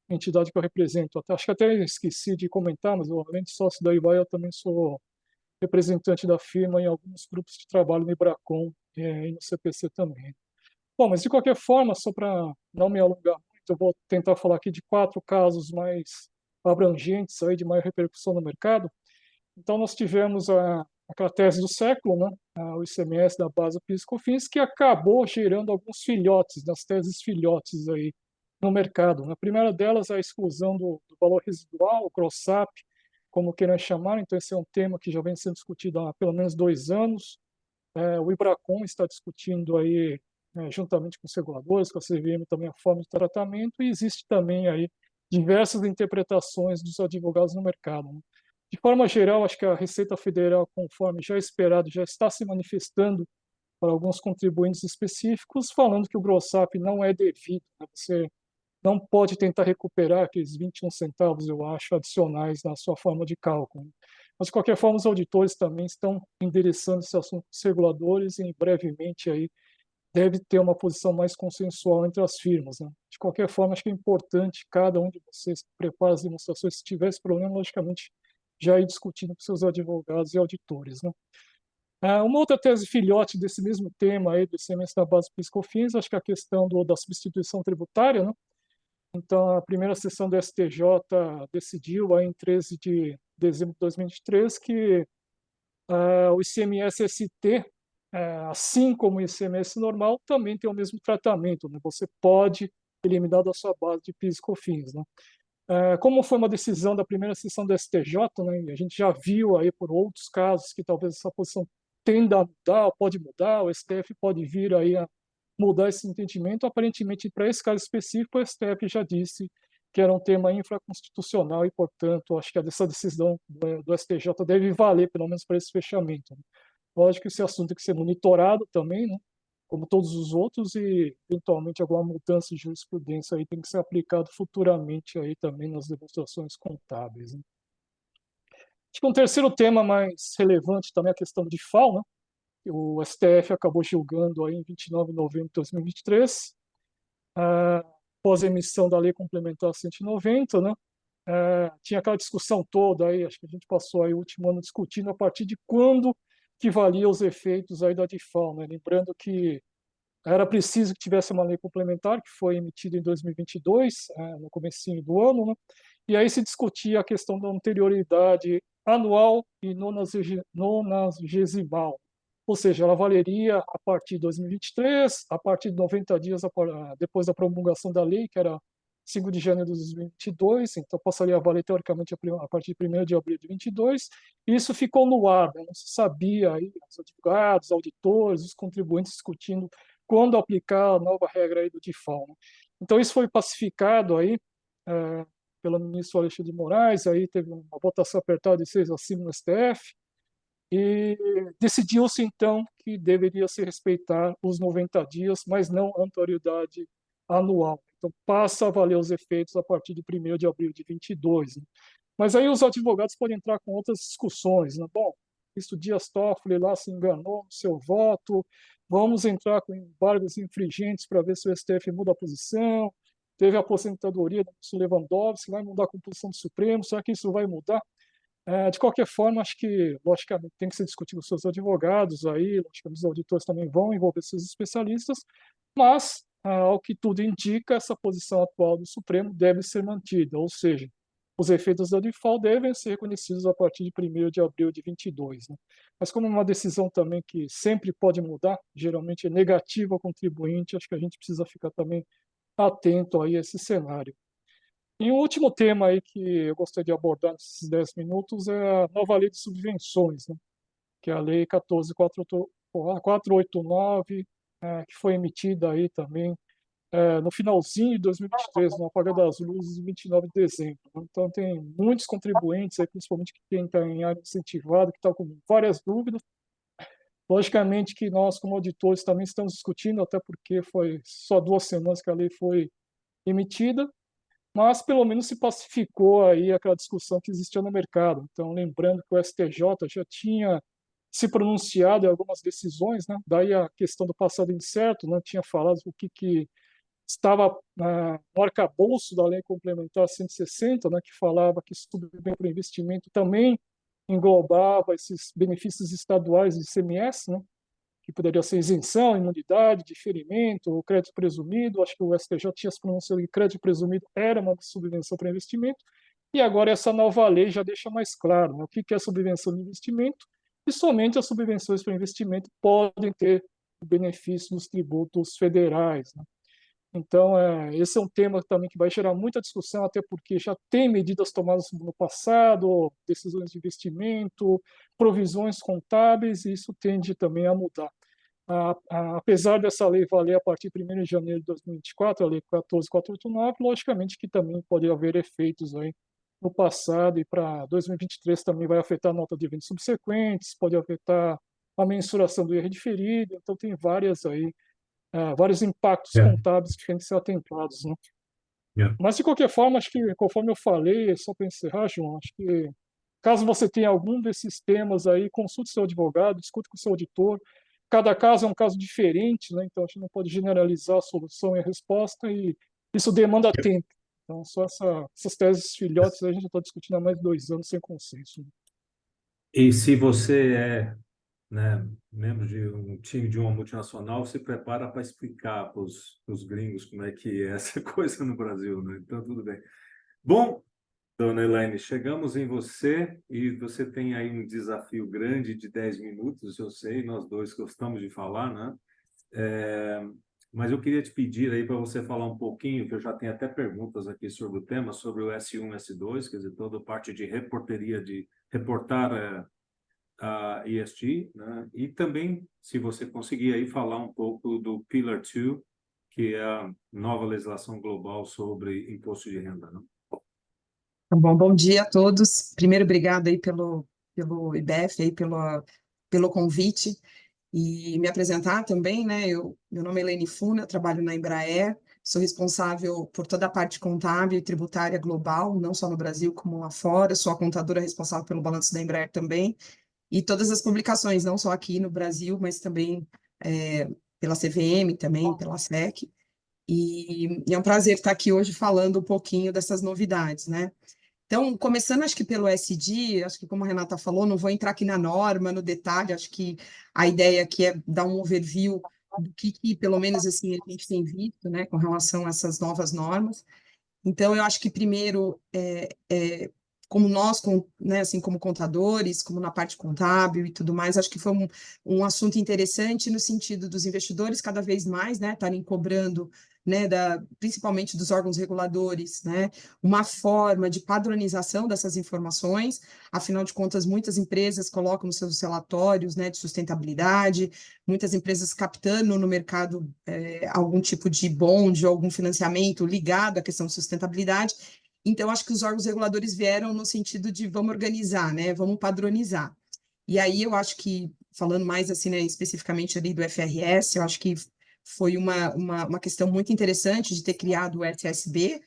entidade que eu represento. Acho que até esqueci de comentar, mas além de sócio da IVAI, eu também sou representante da firma em alguns grupos de trabalho no IBRACON e no CPC também. Bom, mas de qualquer forma, só para não me alongar muito, eu vou tentar falar aqui de 4 casos mais abrangentes, aí, de maior repercussão no mercado. Então, nós tivemos aquela tese do século, né? O ICMS da base PIS/COFINS, que acabou gerando alguns filhotes, das teses filhotes aí, no mercado, né? A primeira delas é a exclusão do valor residual, o gross-up, como queiram chamar. Então, esse é um tema que já vem sendo discutido há pelo menos 2 anos. O IBRACON está discutindo aí, juntamente com os reguladores, com a CVM, também a forma de tratamento, e existe também aí diversas interpretações dos advogados no mercado, né? De forma geral, acho que a Receita Federal, conforme já esperado, já está se manifestando para alguns contribuintes específicos, falando que o gross-up não é devido, né? Você não pode tentar recuperar aqueles 21 centavos, eu acho, adicionais na sua forma de cálculo. Mas, de qualquer forma, os auditores também estão endereçando esse assunto aos reguladores e, brevemente, aí, deve ter uma posição mais consensual entre as firmas, né? De qualquer forma, acho que é importante cada um de vocês que prepara as demonstrações, se tiver esse problema, logicamente, já ir discutindo com seus advogados e auditores, né? Uma outra tese filhote desse mesmo tema aí, do ICMS da base PIS/COFINS, acho que é a questão da substituição tributária, né? Então, a primeira sessão do STJ decidiu aí, em 13 de dezembro de 2023 que o ICMS-ST, assim como o ICMS normal, também tem o mesmo tratamento, né? Você pode eliminar da sua base de PIS e COFINS, né? Como foi uma decisão da primeira sessão do STJ, né, e a gente já viu aí por outros casos que talvez essa posição tenda a mudar, pode mudar, o STF pode vir aí a mudar esse entendimento. Aparentemente, para esse caso específico, o STF já disse que era um tema infraconstitucional e, portanto, acho que essa decisão do STJ deve valer, pelo menos para esse fechamento, né? Lógico que esse assunto tem que ser monitorado também, né, como todos os outros, e eventualmente alguma mudança de jurisprudência aí tem que ser aplicado futuramente aí também nas demonstrações contábeis, né? Acho que um terceiro tema mais relevante também é a questão de FAO, né? O STF acabou julgando aí em 29 de novembro de 2023, após a emissão da Lei Complementar 190, né? Tinha aquela discussão toda aí, acho que a gente passou aí o último ano discutindo a partir de quando que valia os efeitos aí da DIFAL, né? Lembrando que era preciso que tivesse uma lei complementar, que foi emitida em 2022, no comecinho do ano, né? E aí se discutia a questão da anterioridade anual e nonagesimal, ou seja, ela valeria a partir de 2023, a partir de 90 dias depois da promulgação da lei, que era 5 de janeiro de 2022, então passaria a valer teoricamente a partir de 1º de abril de 2022, e isso ficou no ar, né? Não se sabia, aí, os advogados, auditores, os contribuintes discutindo quando aplicar a nova regra aí do DIFAL, né? Então isso foi pacificado aí pelo ministro Alexandre de Moraes, aí teve uma votação apertada de 6-5 no STF, e decidiu-se então que deveria se respeitar os 90 dias, mas não a anterioridade anual. Então passa a valer os efeitos a partir de 1º de abril de 22, né? Mas aí os advogados podem entrar com outras discussões, né? Bom, isso Dias Toffoli lá se enganou no seu voto, vamos entrar com embargos infringentes para ver se o STF muda a posição, teve a aposentadoria do ministro Lewandowski, vai mudar a composição do Supremo, será que isso vai mudar? De qualquer forma, acho que, logicamente, tem que ser discutido com os seus advogados aí, logicamente, os auditores também vão envolver seus especialistas, mas, ao que tudo indica, essa posição atual do Supremo deve ser mantida, ou seja, os efeitos da DIFAL devem ser reconhecidos a partir de 1º de abril de 22, né? Mas como é uma decisão também que sempre pode mudar, geralmente é negativa ao contribuinte, acho que a gente precisa ficar também atento aí a esse cenário. E um último tema aí que eu gostaria de abordar nesses 10 minutos é a nova lei de subvenções, né? Que é a Lei 14.489, que foi emitida aí também no finalzinho de 2023, no apagar das luzes, em 29 de dezembro. Então, tem muitos contribuintes, aí, principalmente quem está em área incentivada, que está com várias dúvidas. Logicamente que nós, como auditores, também estamos discutindo, até porque foi só 2 semanas que a lei foi emitida, mas pelo menos se pacificou aí aquela discussão que existia no mercado. Então, lembrando que o STJ já tinha se pronunciado em algumas decisões, né? Daí a questão do passado incerto, não tinha falado o que estava no arcabouço da Lei Complementar 160, né, que falava que subbem para investimento também englobava esses benefícios estaduais de ICMS, né, que poderia ser isenção, imunidade, diferimento, crédito presumido. Acho que o STJ tinha se pronunciado que crédito presumido era uma subvenção para investimento, e agora essa nova lei já deixa mais claro, né, o que é subvenção de investimento, e somente as subvenções para investimento podem ter o benefício dos tributos federais, né? Então, esse é um tema também que vai gerar muita discussão, até porque já tem medidas tomadas no passado, decisões de investimento, provisões contábeis, e isso tende também a mudar. Apesar dessa lei valer a partir de 1º de janeiro de 2024, a Lei 14.489, logicamente que também pode haver efeitos aí no passado, e para 2023 também vai afetar a nota de eventos subsequentes, pode afetar a mensuração do IR diferido, então tem vários impactos contábeis que têm que ser atentados, né? Mas, de qualquer forma, acho que, conforme eu falei, só para encerrar, João, acho que caso você tenha algum desses temas aí, consulte seu advogado, discute com seu auditor. Cada caso é um caso diferente, né? Então a gente não pode generalizar a solução e a resposta, e isso demanda tempo. Então, só essas teses filhotes aí a gente já está discutindo há mais de 2 anos sem consenso, né? E se você é, né, membro de um time de uma multinacional, se prepara para explicar para os gringos como é que é essa coisa no Brasil, né? Então, tudo bem. Bom, dona Elaine, chegamos em você e você tem aí um desafio grande de 10 minutos, eu sei, nós dois gostamos de falar, né? Mas eu queria te pedir aí para você falar um pouquinho, que eu já tenho até perguntas aqui sobre o tema, sobre o S1, S2, quer dizer, toda a parte de reporteria, de reportar a ESG, né? E também, se você conseguir aí falar um pouco do Pillar 2, que é a nova legislação global sobre imposto de renda, né? Bom dia a todos. Primeiro, obrigada aí pelo IBEF, aí pelo convite. E me apresentar também, né? Meu nome é Elaine Funa, trabalho na Embraer, sou responsável por toda a parte contábil e tributária global, não só no Brasil como lá fora, sou a contadora responsável pelo balanço da Embraer também, e todas as publicações, não só aqui no Brasil, mas também pela CVM, também pela SEC. E é um prazer estar aqui hoje falando um pouquinho dessas novidades, né? Então, começando, acho que pelo SD, acho que como a Renata falou, não vou entrar aqui na norma, no detalhe, acho que a ideia aqui é dar um overview do que pelo menos, assim, a gente tem visto, né, com relação a essas novas normas. Então, eu acho que, primeiro, como nós, né, assim, como contadores, como na parte contábil e tudo mais, acho que foi um assunto interessante no sentido dos investidores cada vez mais, né, estarem cobrando, né, principalmente dos órgãos reguladores, né, uma forma de padronização dessas informações. Afinal de contas, muitas empresas colocam nos seus relatórios, né, de sustentabilidade, muitas empresas captando no mercado algum tipo de bond ou algum financiamento ligado à questão de sustentabilidade. Então, acho que os órgãos reguladores vieram no sentido de vamos organizar, né, vamos padronizar. E aí eu acho que, falando mais assim, né, especificamente ali do FRS, eu acho que foi uma questão muito interessante de ter criado o FSB,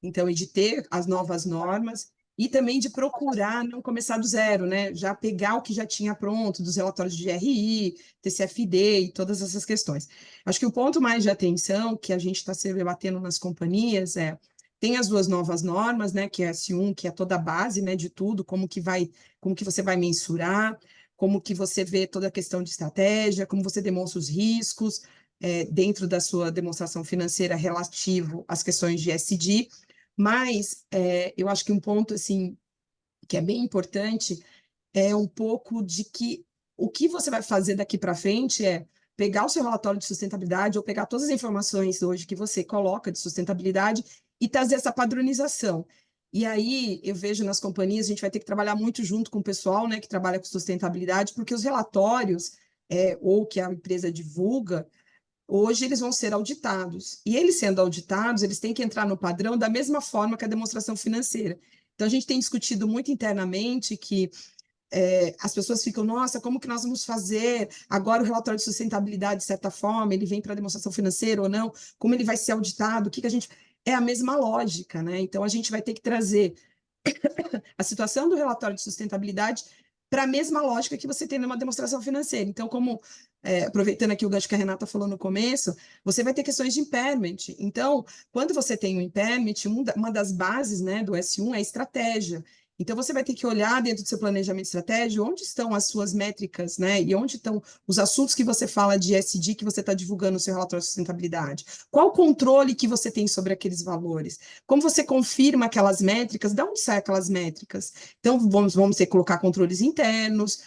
então, e de ter as novas normas, e também de procurar não começar do zero, né? Já pegar o que já tinha pronto, dos relatórios de GRI, TCFD e todas essas questões. Acho que o ponto mais de atenção que a gente está se debatendo nas companhias tem as 2 novas normas, né? Que é a S1, que é toda a base, né, de tudo, como que você vai mensurar, como que você vê toda a questão de estratégia, como você demonstra os riscos, dentro da sua demonstração financeira relativo às questões de ESG, mas eu acho que um ponto assim, que é bem importante é um pouco de que o que você vai fazer daqui para frente é pegar o seu relatório de sustentabilidade ou pegar todas as informações hoje que você coloca de sustentabilidade e trazer essa padronização. E aí eu vejo nas companhias, a gente vai ter que trabalhar muito junto com o pessoal, né, que trabalha com sustentabilidade, porque os relatórios ou que a empresa divulga, hoje eles vão ser auditados. E eles sendo auditados, eles têm que entrar no padrão da mesma forma que a demonstração financeira. Então, a gente tem discutido muito internamente que as pessoas ficam, nossa, como que nós vamos fazer? Agora o relatório de sustentabilidade, de certa forma, ele vem para a demonstração financeira ou não? Como ele vai ser auditado? O que a gente... É a mesma lógica, né? Então, a gente vai ter que trazer a situação do relatório de sustentabilidade para a mesma lógica que você tem numa demonstração financeira. Então, aproveitando aqui o gancho que a Renata falou no começo, você vai ter questões de impairment. Então, quando você tem um impairment, uma das bases, né, do S1 é a estratégia. Então, você vai ter que olhar dentro do seu planejamento estratégico onde estão as suas métricas, né? E onde estão os assuntos que você fala de ESG que você está divulgando no seu relatório de sustentabilidade. Qual o controle que você tem sobre aqueles valores? Como você confirma aquelas métricas? De onde saem aquelas métricas? Então, vamos ter que colocar controles internos,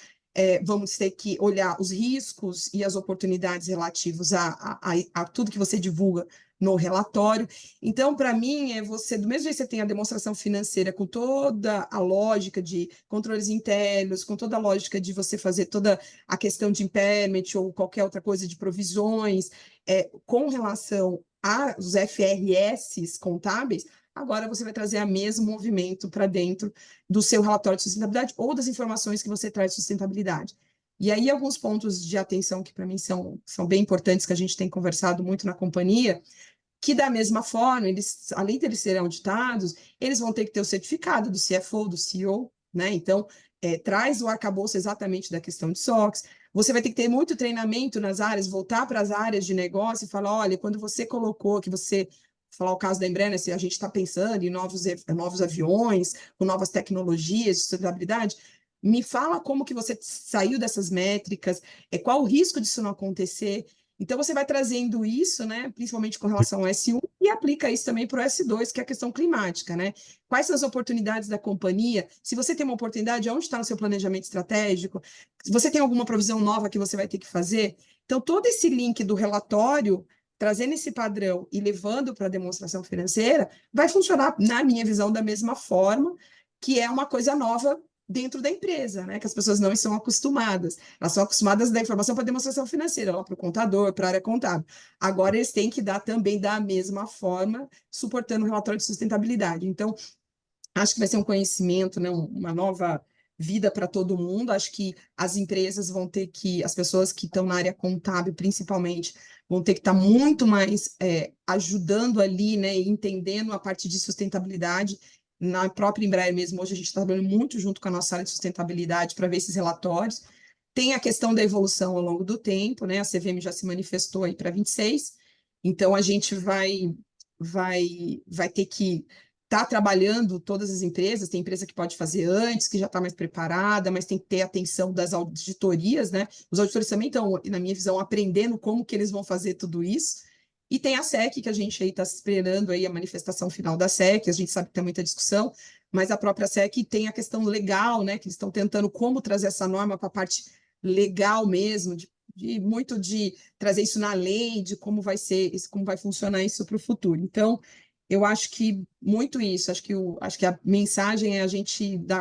vamos ter que olhar os riscos e as oportunidades relativos a tudo que você divulga no relatório. Então, para mim, você, do mesmo jeito que você tem a demonstração financeira com toda a lógica de controles internos, com toda a lógica de você fazer toda a questão de impairment ou qualquer outra coisa de provisões, com relação aos FRS contábeis, agora você vai trazer o mesmo movimento para dentro do seu relatório de sustentabilidade ou das informações que você traz de sustentabilidade. E aí, alguns pontos de atenção que, para mim, são bem importantes, que a gente tem conversado muito na companhia, que, da mesma forma, eles, além de eles serem auditados, eles vão ter que ter o certificado do CFO, do CEO, né? Então, traz o arcabouço exatamente da questão de SOX. Você vai ter que ter muito treinamento nas áreas, voltar para as áreas de negócio e falar, olha, quando você colocou que você... Falar o caso da Embraer, né, se a gente está pensando em novos aviões, com novas tecnologias de sustentabilidade, me fala como que você saiu dessas métricas, qual o risco disso não acontecer. Então, você vai trazendo isso, né, principalmente com relação ao S1, e aplica isso também para o S2, que é a questão climática, né? Quais são as oportunidades da companhia? Se você tem uma oportunidade, onde está no seu planejamento estratégico? Se você tem alguma provisão nova que você vai ter que fazer? Então, todo esse link do relatório, trazendo esse padrão e levando para a demonstração financeira, vai funcionar, na minha visão, da mesma forma, que é uma coisa nova dentro da empresa, né? Que as pessoas não estão acostumadas. Elas são acostumadas a dar informação para demonstração financeira, lá para o contador, para a área contábil. Agora eles têm que dar também da mesma forma, suportando o relatório de sustentabilidade. Então, acho que vai ser um conhecimento, né? Uma nova vida para todo mundo. Acho que as empresas vão ter que, as pessoas que estão na área contábil, principalmente, vão ter que estar muito mais ajudando ali, né? Entendendo a parte de sustentabilidade. Na própria Embraer mesmo, hoje a gente está trabalhando muito junto com a nossa área de sustentabilidade para ver esses relatórios. Tem a questão da evolução ao longo do tempo, né? A CVM já se manifestou aí para 26, então a gente vai ter que estar trabalhando todas as empresas, tem empresa que pode fazer antes, que já está mais preparada, mas tem que ter atenção das auditorias, né? Os auditores também estão, na minha visão, aprendendo como que eles vão fazer tudo isso. E tem a SEC, que a gente está esperando aí a manifestação final da SEC, a gente sabe que tem muita discussão, mas a própria SEC tem a questão legal, né, que eles estão tentando como trazer essa norma para a parte legal mesmo, de trazer isso na lei, de como vai ser, como vai funcionar isso para o futuro. Então, eu acho que muito isso, acho que a mensagem é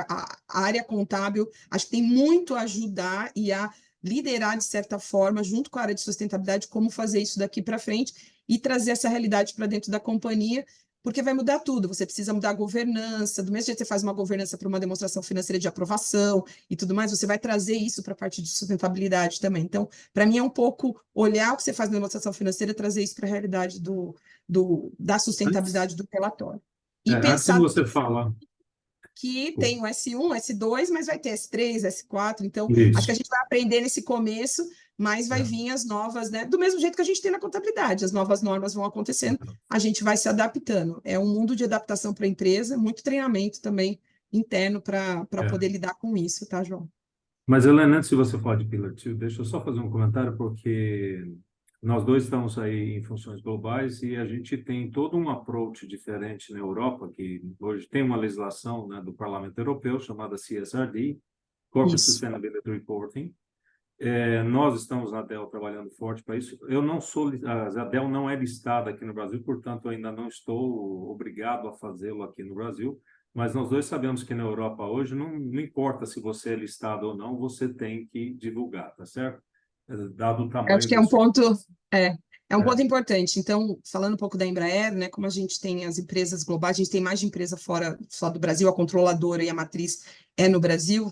a área contábil, acho que tem muito a ajudar e a liderar, de certa forma, junto com a área de sustentabilidade, como fazer isso daqui para frente, e trazer essa realidade para dentro da companhia, porque vai mudar tudo. Você precisa mudar a governança, do mesmo jeito que você faz uma governança para uma demonstração financeira de aprovação e tudo mais, você vai trazer isso para a parte de sustentabilidade também. Então, para mim, é um pouco olhar o que você faz na demonstração financeira e trazer isso para a realidade da sustentabilidade do relatório. E Antes de pensar você falar, que tem o S1, S2, mas vai ter S3, S4, então acho que a isso. gente vai aprender nesse começo, mas vai vir as novas, né? Do mesmo jeito que a gente tem na contabilidade, as novas normas vão acontecendo, a gente vai se adaptando. É um mundo de adaptação para a empresa, muito treinamento também interno para poder lidar com isso, tá, João? Mas, Helena, antes de você falar de Pillar 2, deixa eu só fazer um comentário, porque nós dois estamos aí em funções globais e a gente tem todo um approach diferente na Europa, que hoje tem uma legislação, né, do Parlamento Europeu chamada CSRD, Corporate Isso. Sustainability Reporting. Nós estamos na Dell trabalhando forte para isso. Eu não sou, a Dell não é listada aqui no Brasil, portanto, ainda não estou obrigado a fazê-lo aqui no Brasil, mas nós dois sabemos que na Europa hoje, não importa se você é listado ou não, você tem que divulgar, tá certo? Dado o tamanho Acho que é um ponto, ponto importante. Então, falando um pouco da Embraer, né, como a gente tem as empresas globais, a gente tem mais de empresa fora só do Brasil, a controladora e a matriz é no Brasil,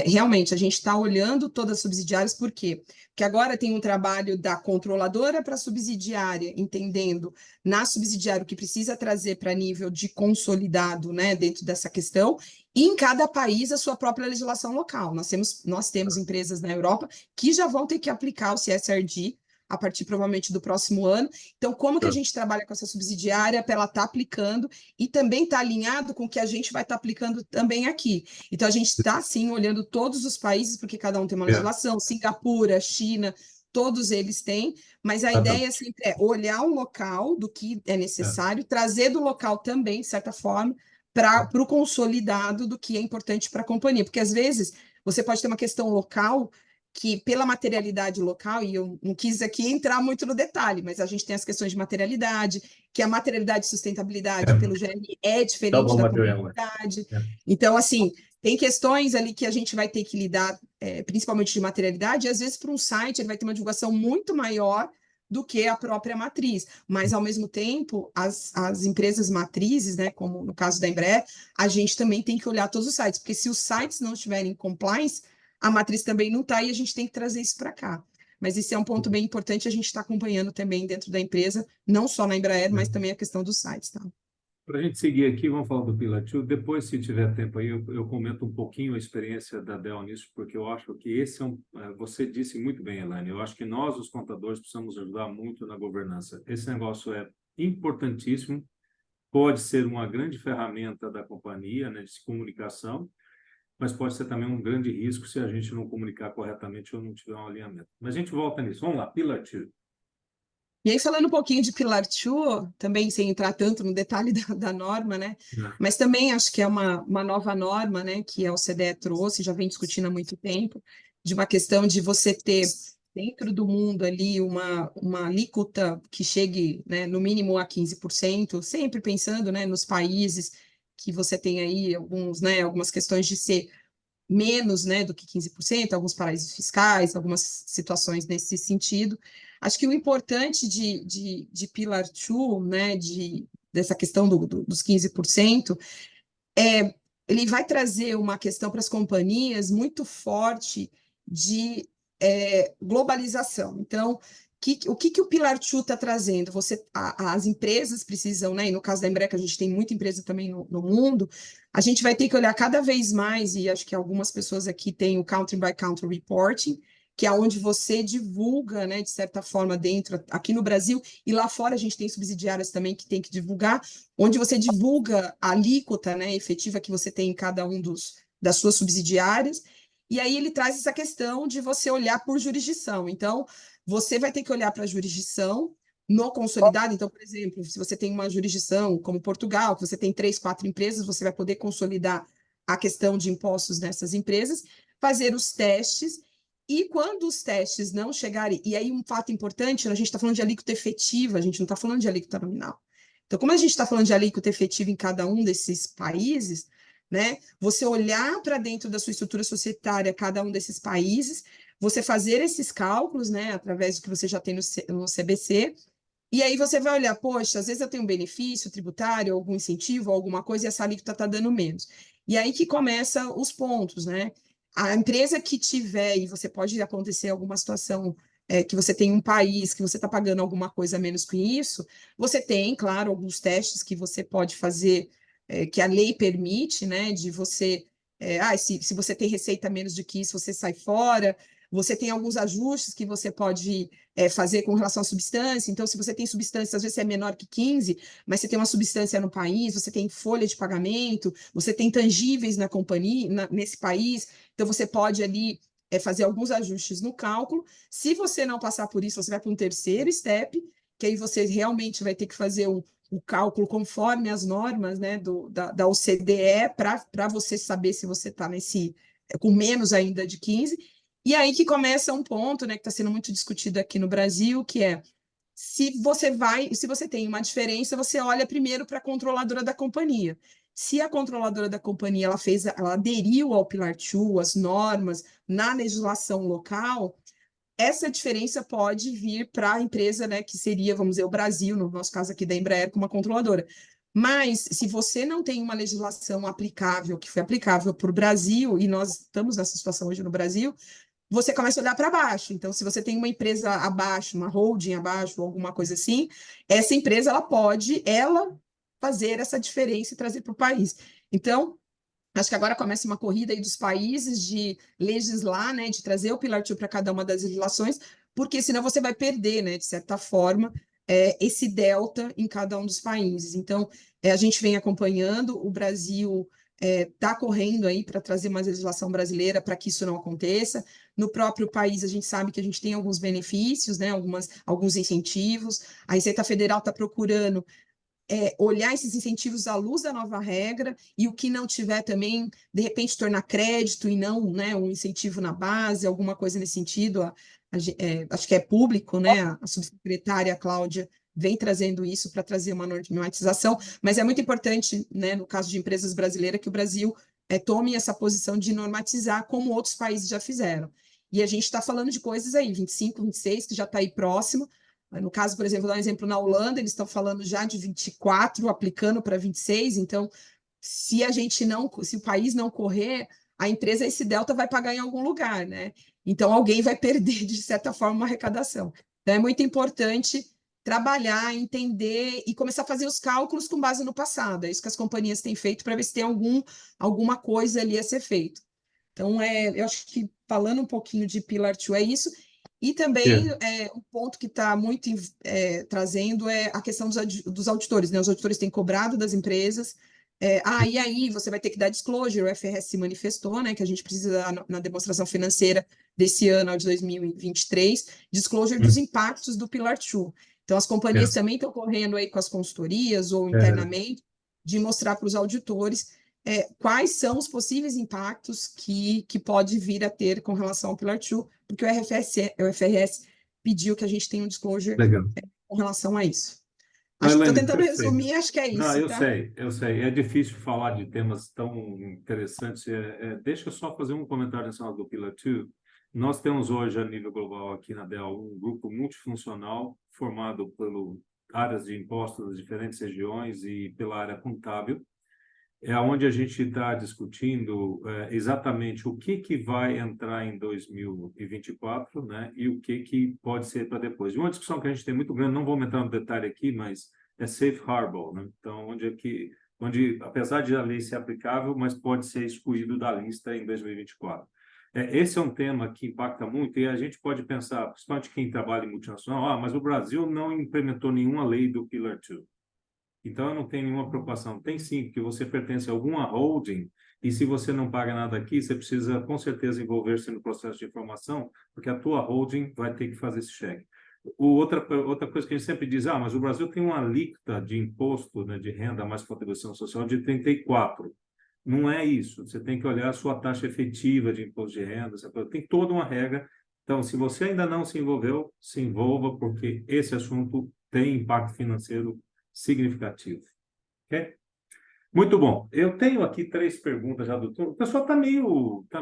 realmente a gente está olhando todas as subsidiárias, por quê? Porque agora tem um trabalho da controladora para a subsidiária, entendendo na subsidiária o que precisa trazer para nível de consolidado, né, dentro dessa questão, e em cada país a sua própria legislação local. Nós temos empresas na Europa que já vão ter que aplicar o CSRD a partir, provavelmente, do próximo ano. Então, como que a gente trabalha com essa subsidiária para ela estar aplicando e também estar alinhado com o que a gente vai estar aplicando também aqui. Então, a gente está, sim, olhando todos os países, porque cada um tem uma legislação, Singapura, China, todos eles têm, mas a ideia sempre é olhar o local do que é necessário, trazer do local também, de certa forma, para o consolidado do que é importante para a companhia, porque às vezes você pode ter uma questão local que pela materialidade local, e eu não quis aqui entrar muito no detalhe, mas a gente tem as questões de materialidade, que a materialidade e sustentabilidade pelo GRI é diferente da comunidade. Então, assim, tem questões ali que a gente vai ter que lidar, principalmente de materialidade, e às vezes para um site ele vai ter uma divulgação muito maior do que a própria matriz, mas ao mesmo tempo, as empresas matrizes, né, como no caso da Embraer, a gente também tem que olhar todos os sites, porque se os sites não estiverem compliance, a matriz também não está e a gente tem que trazer isso para cá. Mas esse é um ponto bem importante, a gente está acompanhando também dentro da empresa, não só na Embraer, mas também a questão dos sites, tá? Para a gente seguir aqui, vamos falar do Pillar 2. Depois, se tiver tempo aí, eu comento um pouquinho a experiência da Dell nisso, porque eu acho que esse você disse muito bem, Elaine, eu acho que nós, os contadores, precisamos ajudar muito na governança. Esse negócio é importantíssimo, pode ser uma grande ferramenta da companhia, né, de comunicação, mas pode ser também um grande risco se a gente não comunicar corretamente ou não tiver um alinhamento. Mas a gente volta nisso. Vamos lá, Pillar 2. E aí, falando um pouquinho de Pillar 2, também sem entrar tanto no detalhe da norma, né? Mas também acho que é uma nova norma, né, que a OCDE trouxe, já vem discutindo há muito tempo, de uma questão de você ter dentro do mundo ali uma alíquota que chegue, né, no mínimo a 15%, sempre pensando, né, nos países que você tem aí algumas questões de ser menos, né, do que 15%, alguns paraísos fiscais, algumas situações nesse sentido. Acho que o importante de Pillar 2, né, dessa questão dos 15%, ele vai trazer uma questão para as companhias muito forte de globalização. Então, o que o Pillar 2 está trazendo? As empresas precisam, né, e no caso da Embraer, que a gente tem muita empresa também no mundo, a gente vai ter que olhar cada vez mais, e acho que algumas pessoas aqui têm o Country by Country Reporting, que é onde você divulga, né, de certa forma, aqui no Brasil, e lá fora a gente tem subsidiárias também que tem que divulgar, onde você divulga a alíquota, né, efetiva que você tem em cada um das suas subsidiárias, e aí ele traz essa questão de você olhar por jurisdição. Então, você vai ter que olhar para a jurisdição no consolidado. Então, por exemplo, se você tem uma jurisdição como Portugal, que você tem 3, 4 empresas, você vai poder consolidar a questão de impostos nessas empresas, fazer os testes, e quando os testes não chegarem, e aí um fato importante, a gente está falando de alíquota efetiva, a gente não está falando de alíquota nominal. Então, como a gente está falando de alíquota efetiva em cada um desses países, né, você olhar para dentro da sua estrutura societária cada um desses países, você fazer esses cálculos, né, através do que você já tem no CBC, e aí você vai olhar, poxa, às vezes eu tenho um benefício tributário, algum incentivo, alguma coisa, e essa alíquota está dando menos. E aí que começa os pontos, né? A empresa que tiver, e você pode acontecer alguma situação que você tem um país que você está pagando alguma coisa menos com isso, você tem, claro, alguns testes que você pode fazer, que a lei permite, né, de você, se você tem receita menos do que isso, você sai fora. Você tem alguns ajustes que você pode fazer com relação à substância. Então, se você tem substância, às vezes é menor que 15, mas você tem uma substância no país, você tem folha de pagamento, você tem tangíveis na companhia, nesse país, então você pode ali fazer alguns ajustes no cálculo. Se você não passar por isso, você vai para um terceiro step, que aí você realmente vai ter que fazer o cálculo conforme as normas, né, da OCDE, para você saber se você está com menos ainda de 15. E aí que começa um ponto, né, que está sendo muito discutido aqui no Brasil, que é se você tem uma diferença, você olha primeiro para a controladora da companhia. Se a controladora da companhia ela aderiu ao Pillar 2, as normas, na legislação local, essa diferença pode vir para a empresa, né, que seria, vamos dizer, o Brasil, no nosso caso aqui da Embraer, como uma controladora. Mas, se você não tem uma legislação aplicável, que foi aplicável para o Brasil, e nós estamos nessa situação hoje no Brasil, você começa a olhar para baixo. Então, se você tem uma empresa abaixo, uma holding abaixo, ou alguma coisa assim, essa empresa ela pode fazer essa diferença e trazer para o país. Então, acho que agora começa uma corrida aí dos países de legislar, né, de trazer o Pillar 2 para cada uma das legislações, porque senão você vai perder, né, de certa forma, esse delta em cada um dos países. Então, a gente vem acompanhando, o Brasil está correndo aí para trazer uma legislação brasileira para que isso não aconteça. No próprio país, a gente sabe que a gente tem alguns benefícios, né, alguns incentivos. A Receita Federal está procurando olhar esses incentivos à luz da nova regra e o que não tiver também, de repente, tornar crédito e não, né, um incentivo na base, alguma coisa nesse sentido. Acho que é público, né? A subsecretária Cláudia vem trazendo isso para trazer uma normatização, mas é muito importante, né, no caso de empresas brasileiras, que o Brasil tome essa posição de normatizar, como outros países já fizeram. E a gente está falando de coisas aí, 25, 26, que já está aí próximo. No caso, por exemplo, vou dar um exemplo na Holanda, eles estão falando já de 24, aplicando para 26, então, se o país não correr, a empresa, esse delta vai pagar em algum lugar, né? Então, alguém vai perder, de certa forma, uma arrecadação. Então, é muito importante trabalhar, entender e começar a fazer os cálculos com base no passado. É isso que as companhias têm feito para ver se tem alguma coisa ali a ser feito. Então, eu acho que falando um pouquinho de Pillar 2 é isso. E também um ponto que está muito trazendo é a questão dos auditores, né? Os auditores têm cobrado das empresas. E aí você vai ter que dar disclosure, o FRS se manifestou, né? Que a gente precisa dar na demonstração financeira desse ano, de 2023, disclosure dos impactos do Pillar 2. Então, as companhias também estão correndo aí com as consultorias ou internamente de mostrar para os auditores quais são os possíveis impactos que pode vir a ter com relação ao Pillar 2, porque o FRS pediu que a gente tenha um disclosure com relação a isso. Acho que estou tentando resumir, acho que é isso. Não, eu tá? sei. É difícil falar de temas tão interessantes. Deixa eu só fazer um comentário nessa do Pillar 2. Nós temos hoje, a nível global, aqui na Dell, um grupo multifuncional formado por áreas de impostos das diferentes regiões e pela área contábil, onde a gente está discutindo exatamente o que vai entrar em 2024, né, e o que pode ser para depois. E uma discussão que a gente tem muito grande, não vou entrar no detalhe aqui, mas é safe harbor, né? Então, onde, apesar de a lei ser aplicável, mas pode ser excluído da lista em 2024. Esse é um tema que impacta muito, e a gente pode pensar, principalmente quem trabalha em multinacional, mas o Brasil não implementou nenhuma lei do Pillar 2. Então, eu não tenho nenhuma preocupação. Tem sim, porque você pertence a alguma holding, e se você não paga nada aqui, você precisa, com certeza, envolver-se no processo de informação, porque a tua holding vai ter que fazer esse cheque. Outra coisa que a gente sempre diz, mas o Brasil tem uma alíquota de imposto, né, de renda mais contribuição social de 34%. Não é isso. Você tem que olhar a sua taxa efetiva de imposto de renda, tem toda uma regra. Então, se você ainda não se envolveu, se envolva, porque esse assunto tem impacto financeiro significativo. Ok? Muito bom. Eu tenho aqui 3 perguntas já do turno. O pessoal está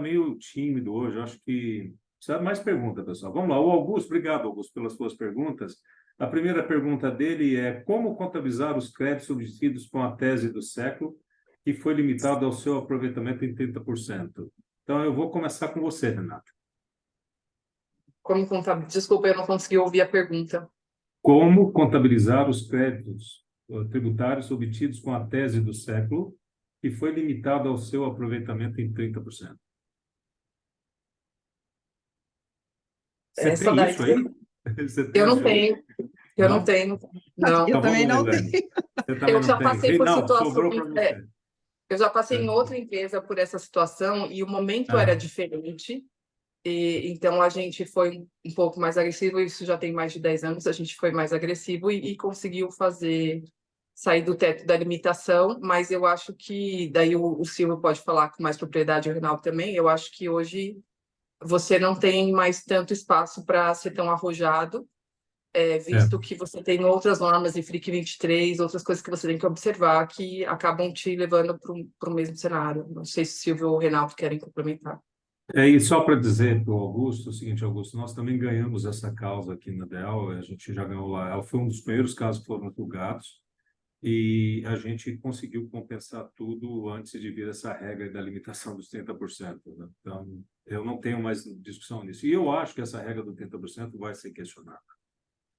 meio tímido hoje. Eu acho que precisa mais perguntas, pessoal. Vamos lá. O Augusto, obrigado, Augusto, pelas suas perguntas. A primeira pergunta dele é: como contabilizar os créditos obtidos com a tese do século, que foi limitado ao seu aproveitamento em 30%? Então, eu vou começar com você, Renato. Desculpa, eu não consegui ouvir a pergunta. Como contabilizar os créditos tributários obtidos com a tese do século, que foi limitado ao seu aproveitamento em 30%? Você Essa tem daí isso aí? Você tem eu não isso aí? tenho. Eu não tenho. Não. Eu também não Helene. tenho. Você também Eu já não tem? passei por Reinaldo, situação. sobrou para você. Eu já passei em outra empresa por essa situação e o momento era diferente. Então, a gente foi um pouco mais agressivo, isso já tem mais de 10 anos, a gente foi mais agressivo e conseguiu sair do teto da limitação, mas eu acho que, daí o Silvio pode falar com mais propriedade, o Reinaldo também, eu acho que hoje você não tem mais tanto espaço para ser tão arrojado, visto que você tem outras normas, IFRIC 23, outras coisas que você tem que observar, que acabam te levando para o mesmo cenário. Não sei se o Silvio ou o Reinaldo querem complementar. E só para dizer para o Augusto, o seguinte, Augusto, nós também ganhamos essa causa aqui na DEL, a gente já ganhou lá, foi um dos primeiros casos que foram julgados, e a gente conseguiu compensar tudo antes de vir essa regra da limitação dos 30%. Né? Então, eu não tenho mais discussão nisso. E eu acho que essa regra do 30% vai ser questionada.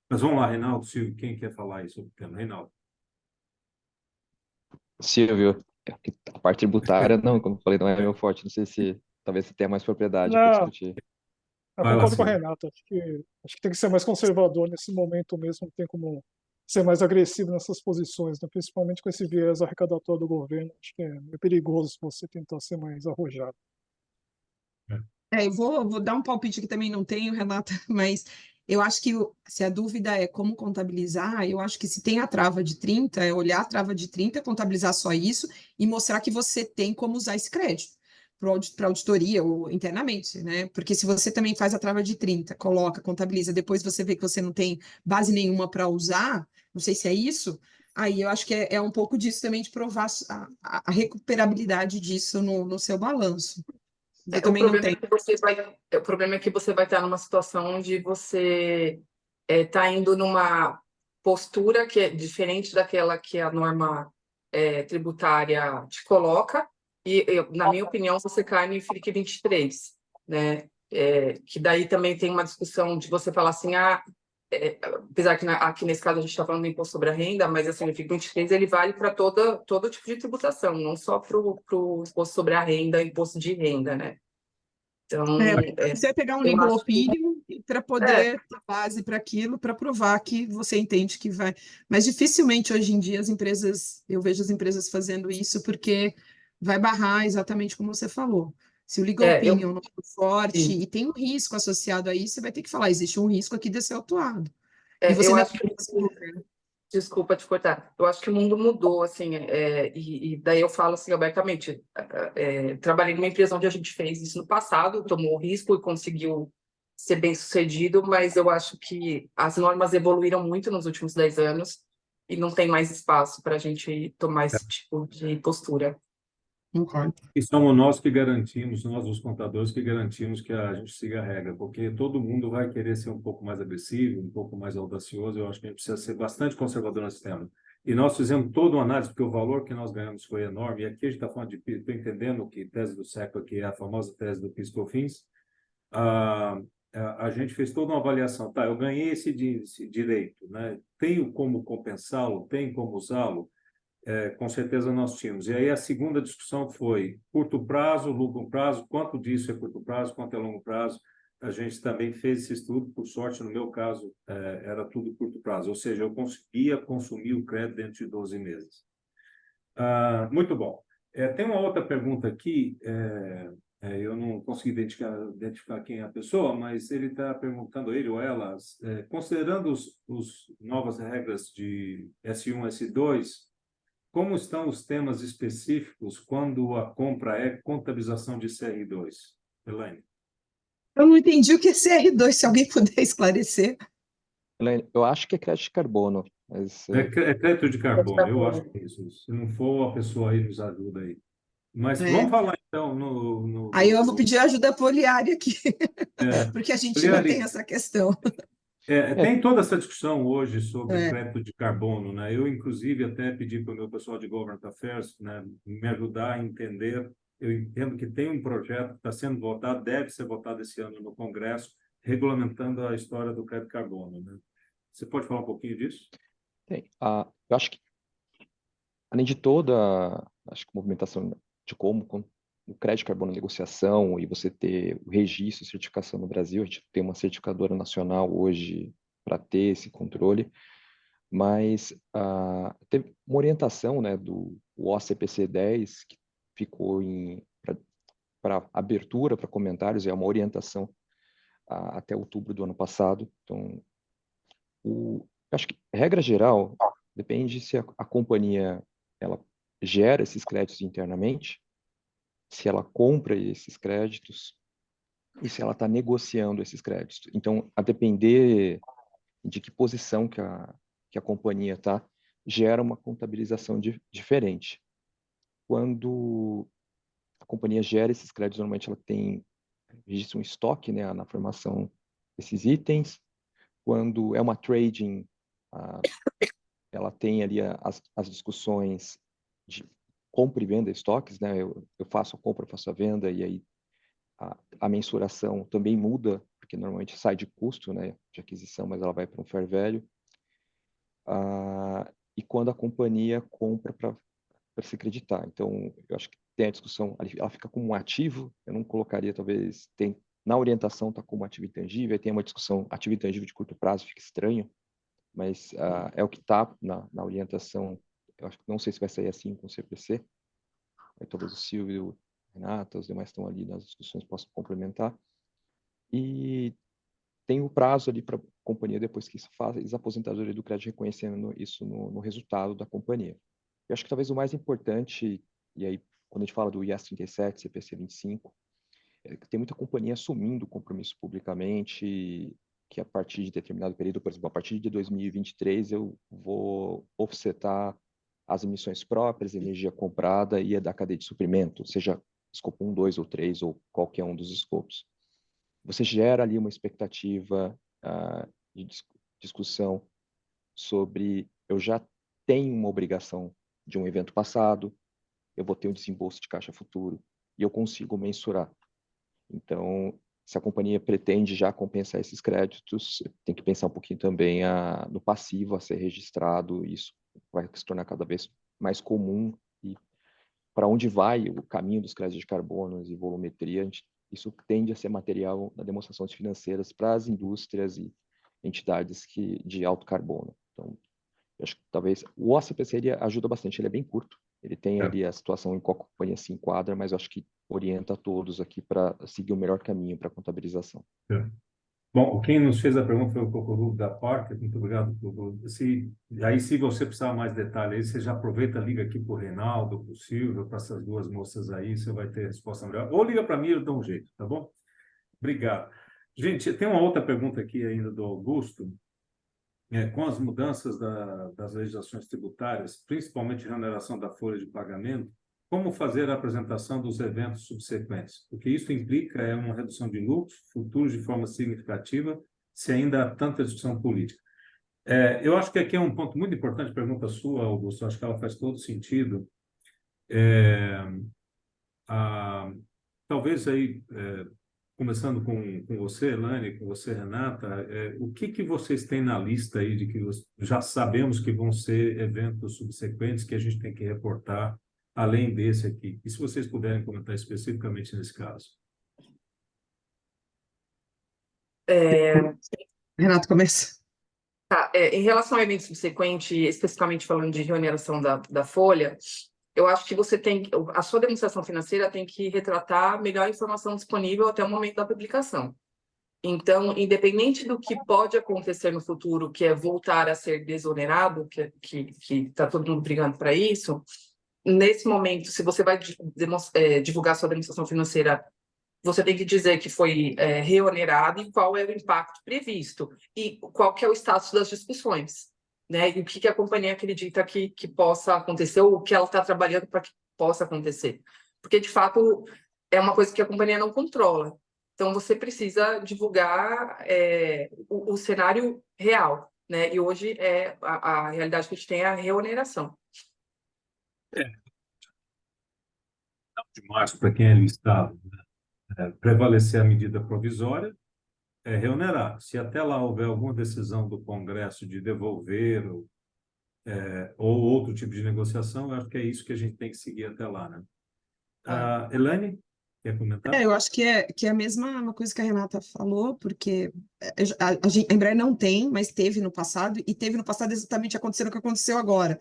Mas vamos lá, Reinaldo, Silvio, quem quer falar aí sobre o tema? Reinaldo. Silvio, a parte tributária, não, como eu falei, não é meu forte. Não sei se talvez você tenha mais propriedade para Não, discutir. eu Vai lá, concordo com a Silvio. Renata. Acho que tem que ser mais conservador nesse momento mesmo, não tem como ser mais agressivo nessas posições, né? Principalmente com esse viés arrecadatório do governo. Acho que é perigoso você tentar ser mais arrojado. Eu vou dar um palpite que também não tenho, Renata, mas Eu acho que se a dúvida é como contabilizar, eu acho que se tem a trava de 30, é olhar a trava de 30, contabilizar só isso e mostrar que você tem como usar esse crédito para auditoria ou internamente, né? Porque se você também faz a trava de 30, coloca, contabiliza, depois você vê que você não tem base nenhuma para usar, não sei se é isso, aí eu acho que é um pouco disso também de provar a recuperabilidade disso no seu balanço. Eu O também não problema é tenho. que o problema é que você vai estar numa situação onde você está indo numa postura que é diferente daquela que a norma tributária te coloca, e na minha opinião você cai no IFRIC 23, né? Que daí também tem uma discussão de você falar assim, apesar que aqui nesse caso a gente está falando do imposto sobre a renda, mas assim, o IFRIC 23 ele vale para todo tipo de tributação, não só para o imposto sobre a renda, imposto de renda, né? Então, Você vai pegar um eu acho que limpolopínio para poder ter base para aquilo, para provar que você entende que vai. Mas dificilmente hoje em dia eu vejo as empresas fazendo isso porque vai barrar exatamente como você falou. Se o legal opinion não for forte e tem um risco associado a isso, você vai ter que falar, existe um risco aqui de ser autuado. E você eu ainda acho tem que esse lucro. desculpa te cortar. Eu acho que o mundo mudou, assim, e daí eu falo assim abertamente. Trabalhei numa empresa onde a gente fez isso no passado, tomou o risco e conseguiu ser bem sucedido, mas eu acho que as normas evoluíram muito nos últimos 10 anos e não tem mais espaço para a gente tomar esse tipo de postura. Concordo. E somos nós que garantimos, nós os contadores que garantimos que a gente siga a regra, porque todo mundo vai querer ser um pouco mais agressivo, um pouco mais audacioso. Eu acho que a gente precisa ser bastante conservador nesse tema. E nós fizemos toda uma análise, porque o valor que nós ganhamos foi enorme. E aqui a gente está falando de PIS, estou entendendo que tese do século aqui é a famosa tese do PIS/COFINS. A gente fez toda uma avaliação. Tá, eu ganhei esse direito, né? Tenho como compensá-lo? Tenho como usá-lo? Com certeza nós tínhamos. E aí a segunda discussão foi curto prazo, longo prazo, quanto disso é curto prazo, quanto é longo prazo. A gente também fez esse estudo, por sorte, no meu caso, era tudo curto prazo, ou seja, eu conseguia consumir o crédito dentro de 12 meses. Muito bom. Tem uma outra pergunta aqui, eu não consegui identificar quem é a pessoa, mas ele está perguntando, ele ou ela, considerando os novas regras de S1, S2, como estão os temas específicos quando a compra é contabilização de CR2? Elaine. Eu não entendi o que é CR2, se alguém puder esclarecer. Elaine, eu acho que é crédito de carbono, mas É crédito de carbono, eu acho que é isso. Se não for, a pessoa aí nos ajuda aí. Mas É. vamos falar então Aí eu vou pedir ajuda poliária aqui, porque a gente não tem Poliari, essa questão. é, tem toda essa discussão hoje sobre É. crédito de carbono, né? Eu, inclusive, até pedi para o meu pessoal de Government Affairs, né, me ajudar a entender. Eu entendo que tem um projeto que está sendo votado, deve ser votado esse ano no Congresso, regulamentando a história do crédito de carbono, né? Você pode falar um pouquinho disso? tem. Eu acho que, além de toda acho que movimentação de como o crédito de carbono negociação e você ter o registro, certificação no Brasil, a gente tem uma certificadora nacional hoje para ter esse controle, mas teve uma orientação, né, do OCPC 10, que ficou para abertura, para comentários, é uma orientação até outubro do ano passado. Então, eu acho que, regra geral, depende se a companhia ela gera esses créditos internamente, se ela compra esses créditos e se ela está negociando esses créditos. Então, a depender de que posição que a companhia está, gera uma contabilização diferente. Quando a companhia gera esses créditos, normalmente ela registra um estoque, né, na formação desses itens. Quando é uma trading, ela tem ali as discussões de compra e venda de estoques, né? Eu faço a compra, eu faço a venda, e aí a mensuração também muda, porque normalmente sai de custo, né, de aquisição, mas ela vai para um fair value. E quando a companhia compra para se acreditar. Então, eu acho que tem a discussão, ela fica como um ativo, eu não colocaria, talvez, na orientação está como ativo intangível, aí tem uma discussão, ativo intangível de curto prazo, fica estranho, mas é o que está na orientação. Eu acho que não sei se vai sair assim com o CPC, aí talvez o Silvio, a Renata, os demais estão ali nas discussões, possam complementar. E tem o prazo ali para companhia depois que faz a aposentadoria do crédito, reconhecendo isso no resultado da companhia. Eu acho que talvez o mais importante, e aí quando a gente fala do IAS 37, CPC 25, tem muita companhia assumindo compromisso publicamente, que a partir de determinado período, por exemplo, a partir de 2023, eu vou offsetar as emissões próprias, energia comprada e a da cadeia de suprimento, seja escopo 1, 2 ou 3, ou qualquer um dos escopos. Você gera ali uma expectativa de discussão sobre eu já tenho uma obrigação de um evento passado, eu vou ter um desembolso de caixa futuro e eu consigo mensurar. Então, se a companhia pretende já compensar esses créditos, tem que pensar um pouquinho também no passivo a ser registrado, e isso vai se tornar cada vez mais comum, e para onde vai o caminho dos créditos de carbono e volumetria, isso tende a ser material na demonstrações financeiras para as indústrias e entidades de alto carbono. Então, eu acho que talvez o ACPC ajuda bastante, ele é bem curto, ele tem ali a situação em qual a companhia se enquadra, mas eu acho que orienta a todos aqui para seguir o melhor caminho para a contabilização. Bom, quem nos fez a pergunta foi o Cocoru da Parker, muito obrigado, Cocoru. Se você precisar mais detalhe aí, você já aproveita, liga aqui para o Reinaldo, para o Silvio, para essas duas moças aí, você vai ter a resposta melhor. Ou liga para mim, eu dou um jeito, tá bom? Obrigado. Gente, tem uma outra pergunta aqui ainda do Augusto. Com as mudanças das legislações tributárias, principalmente a remuneração da folha de pagamento, como fazer a apresentação dos eventos subsequentes? O que isso implica é uma redução de lucros futuros de forma significativa, se ainda há tanta discussão política. Eu acho que aqui é um ponto muito importante, pergunta sua, Augusto, acho que ela faz todo sentido. Talvez aí, começando com você, Elaine, com você, Renata, o que vocês têm na lista aí de que já sabemos que vão ser eventos subsequentes que a gente tem que reportar, além desse aqui? E se vocês puderem comentar especificamente nesse caso? Renato, começa. Em relação ao evento subsequente, especificamente falando de reoneração da folha, eu acho que a sua demonstração financeira tem que retratar a melhor informação disponível até o momento da publicação. Então, independente do que pode acontecer no futuro, que é voltar a ser desonerado, que está todo mundo brigando para isso, nesse momento, se você vai divulgar sua demonstração financeira, você tem que dizer que foi reonerado e qual é o impacto previsto e qual que é o status das discussões, né? E o que a companhia acredita que possa acontecer ou o que ela está trabalhando para que possa acontecer. Porque, de fato, é uma coisa que a companhia não controla. Então, você precisa divulgar o cenário real, né? E hoje a realidade que a gente tem é a reoneração. De março, para quem é listado, né? Prevalecer a medida provisória, reonerar. Se até lá houver alguma decisão do Congresso de devolver ou outro tipo de negociação, eu acho que é isso que a gente tem que seguir até lá, né? Elaine, quer comentar? Eu acho que é a mesma coisa que a Renata falou, porque a Embraer não tem, mas teve no passado, e teve no passado exatamente acontecendo o que aconteceu agora.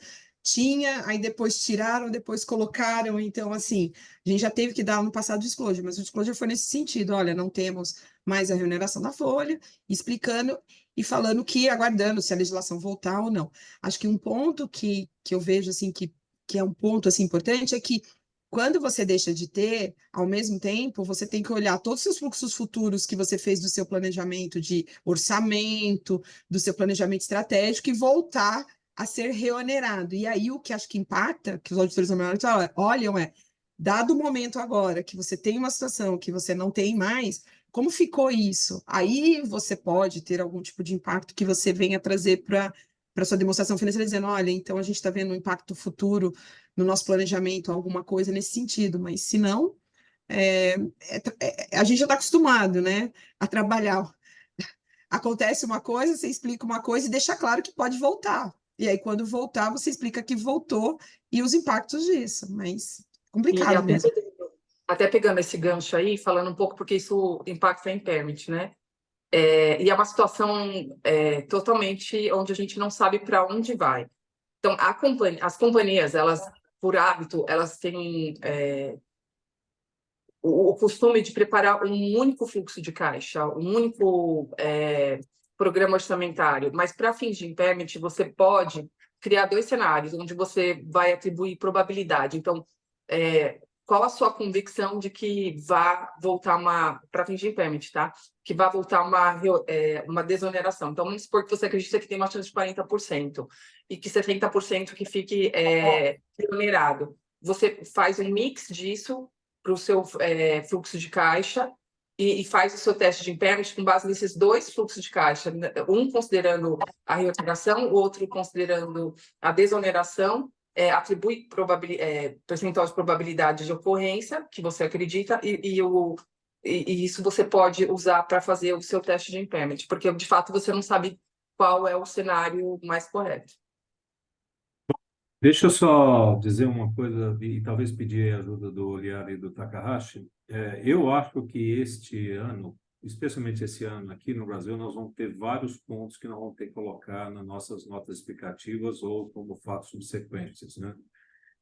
Tinha, aí depois tiraram, depois colocaram, então, assim, a gente já teve que dar no passado disclosure, mas o disclosure foi nesse sentido, olha, não temos mais a remuneração da folha, explicando e falando que, aguardando se a legislação voltar ou não. Acho que um ponto que eu vejo, assim, que é um ponto, assim, importante, é que quando você deixa de ter, ao mesmo tempo, você tem que olhar todos os seus fluxos futuros que você fez do seu planejamento de orçamento, do seu planejamento estratégico e voltar a ser reonerado. E aí o que acho que impacta, que os auditores olham dado o momento agora que você tem uma situação que você não tem mais, como ficou isso? Aí você pode ter algum tipo de impacto que você venha trazer para sua demonstração financeira, dizendo, olha, então a gente está vendo um impacto futuro no nosso planejamento, alguma coisa nesse sentido, mas se não, a gente já está acostumado, né, a trabalhar. Acontece uma coisa, você explica uma coisa e deixa claro que pode voltar. E aí, quando voltar, você explica que voltou e os impactos disso, mas complicado mesmo. Até pegando esse gancho aí, falando um pouco, porque isso impacta a impairment, né? E é uma situação totalmente onde a gente não sabe para onde vai. Então, as companhias, elas, por hábito, elas têm o costume de preparar um único fluxo de caixa, um único programa orçamentário, mas para fins de impairment, você pode criar 2 cenários, onde você vai atribuir probabilidade. Então, qual a sua convicção de que vá voltar para fins de impairment, tá? Que vai voltar uma desoneração. Então, vamos supor que você acredita que tem uma chance de 40% e que 70% que fique remunerado. Você faz um mix disso para o seu fluxo de caixa e faz o seu teste de impairment com base nesses 2 fluxos de caixa, um considerando a remuneração, o outro considerando a desoneração, atribui percentual de probabilidade de ocorrência que você acredita e isso você pode usar para fazer o seu teste de impairment, porque de fato você não sabe qual é o cenário mais correto. Deixa eu só dizer uma coisa e talvez pedir a ajuda do Oliara e do Takahashi. Eu acho que este ano, especialmente esse ano aqui no Brasil, nós vamos ter vários pontos que nós vamos ter que colocar nas nossas notas explicativas ou como fatos subsequentes, né?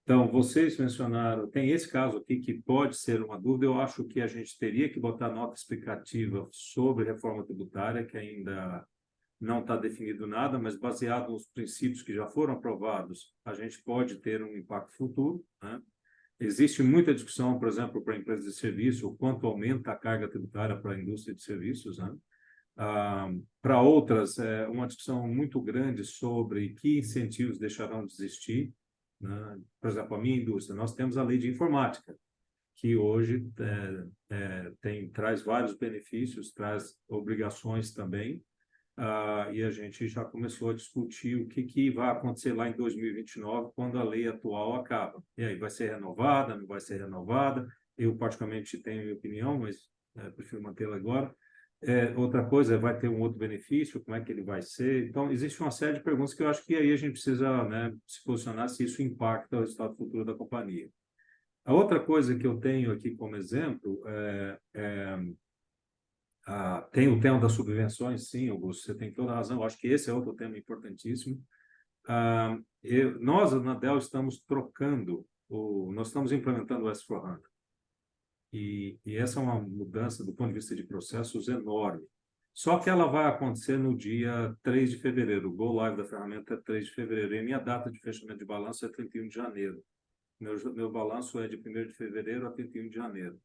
Então, vocês mencionaram, tem esse caso aqui que pode ser uma dúvida, eu acho que a gente teria que botar nota explicativa sobre reforma tributária, que ainda não está definido nada, mas baseado nos princípios que já foram aprovados, a gente pode ter um impacto futuro, né? Existe muita discussão, por exemplo, para empresas de serviço, o quanto aumenta a carga tributária para a indústria de serviços, né? Para outras, uma discussão muito grande sobre que incentivos deixarão de existir, né? Por exemplo, a minha indústria, nós temos a lei de informática, que hoje traz vários benefícios, traz obrigações também, e a gente já começou a discutir o que vai acontecer lá em 2029, quando a lei atual acaba. E aí, vai ser renovada, não vai ser renovada? Eu, particularmente, tenho a minha opinião, mas prefiro mantê-la agora. Outra coisa, vai ter um outro benefício, como é que ele vai ser? Então, existe uma série de perguntas que eu acho que aí a gente precisa, né, se posicionar se isso impacta o resultado futuro da companhia. A outra coisa que eu tenho aqui como exemplo tem o tema das subvenções, sim, Augusto, você tem toda a razão. Eu acho que esse é outro tema importantíssimo. Nós, na Dell, estamos nós estamos implementando o S/4HANA. E essa é uma mudança do ponto de vista de processos enorme. Só que ela vai acontecer no dia 3 de fevereiro. O Go Live da ferramenta é 3 de fevereiro. E a minha data de fechamento de balanço é 31 de janeiro. Meu balanço é de 1º de fevereiro a 31 de janeiro.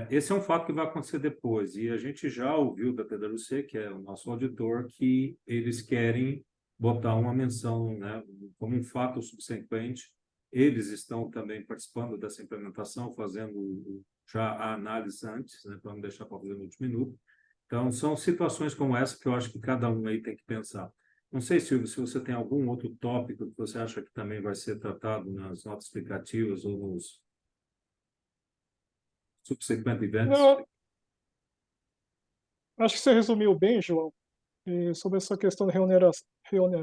Esse é um fato que vai acontecer depois, e a gente já ouviu da PwC, que é o nosso auditor, que eles querem botar uma menção, né, como um fato subsequente. Eles estão também participando dessa implementação, fazendo já a análise antes, né, para não deixar para fazer no último minuto. Então, são situações como essa que eu acho que cada um aí tem que pensar. Não sei, Silvio, se você tem algum outro tópico que você acha que também vai ser tratado nas notas explicativas ou nos subsequent events. Acho que você resumiu bem, João. E sobre essa questão da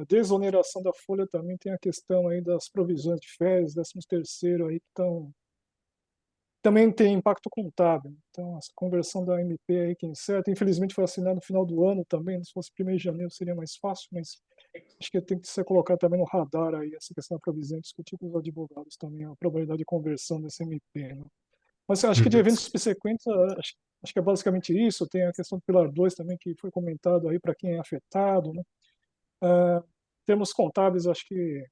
desoneração da folha, também tem a questão aí das provisões de férias, 13º aí, que também tem impacto contábil. Então, essa conversão da MP aí que incerta, infelizmente foi assinada no final do ano também, se fosse 1º de janeiro seria mais fácil, mas acho que tem que ser colocado também no radar aí essa questão da provisão, discutir com os advogados também a probabilidade de conversão desse MP, né? Mas acho que de eventos subsequentes, acho que é basicamente isso. Tem a questão do Pilar 2 também, que foi comentado aí para quem é afetado, né? Termos contábeis, acho que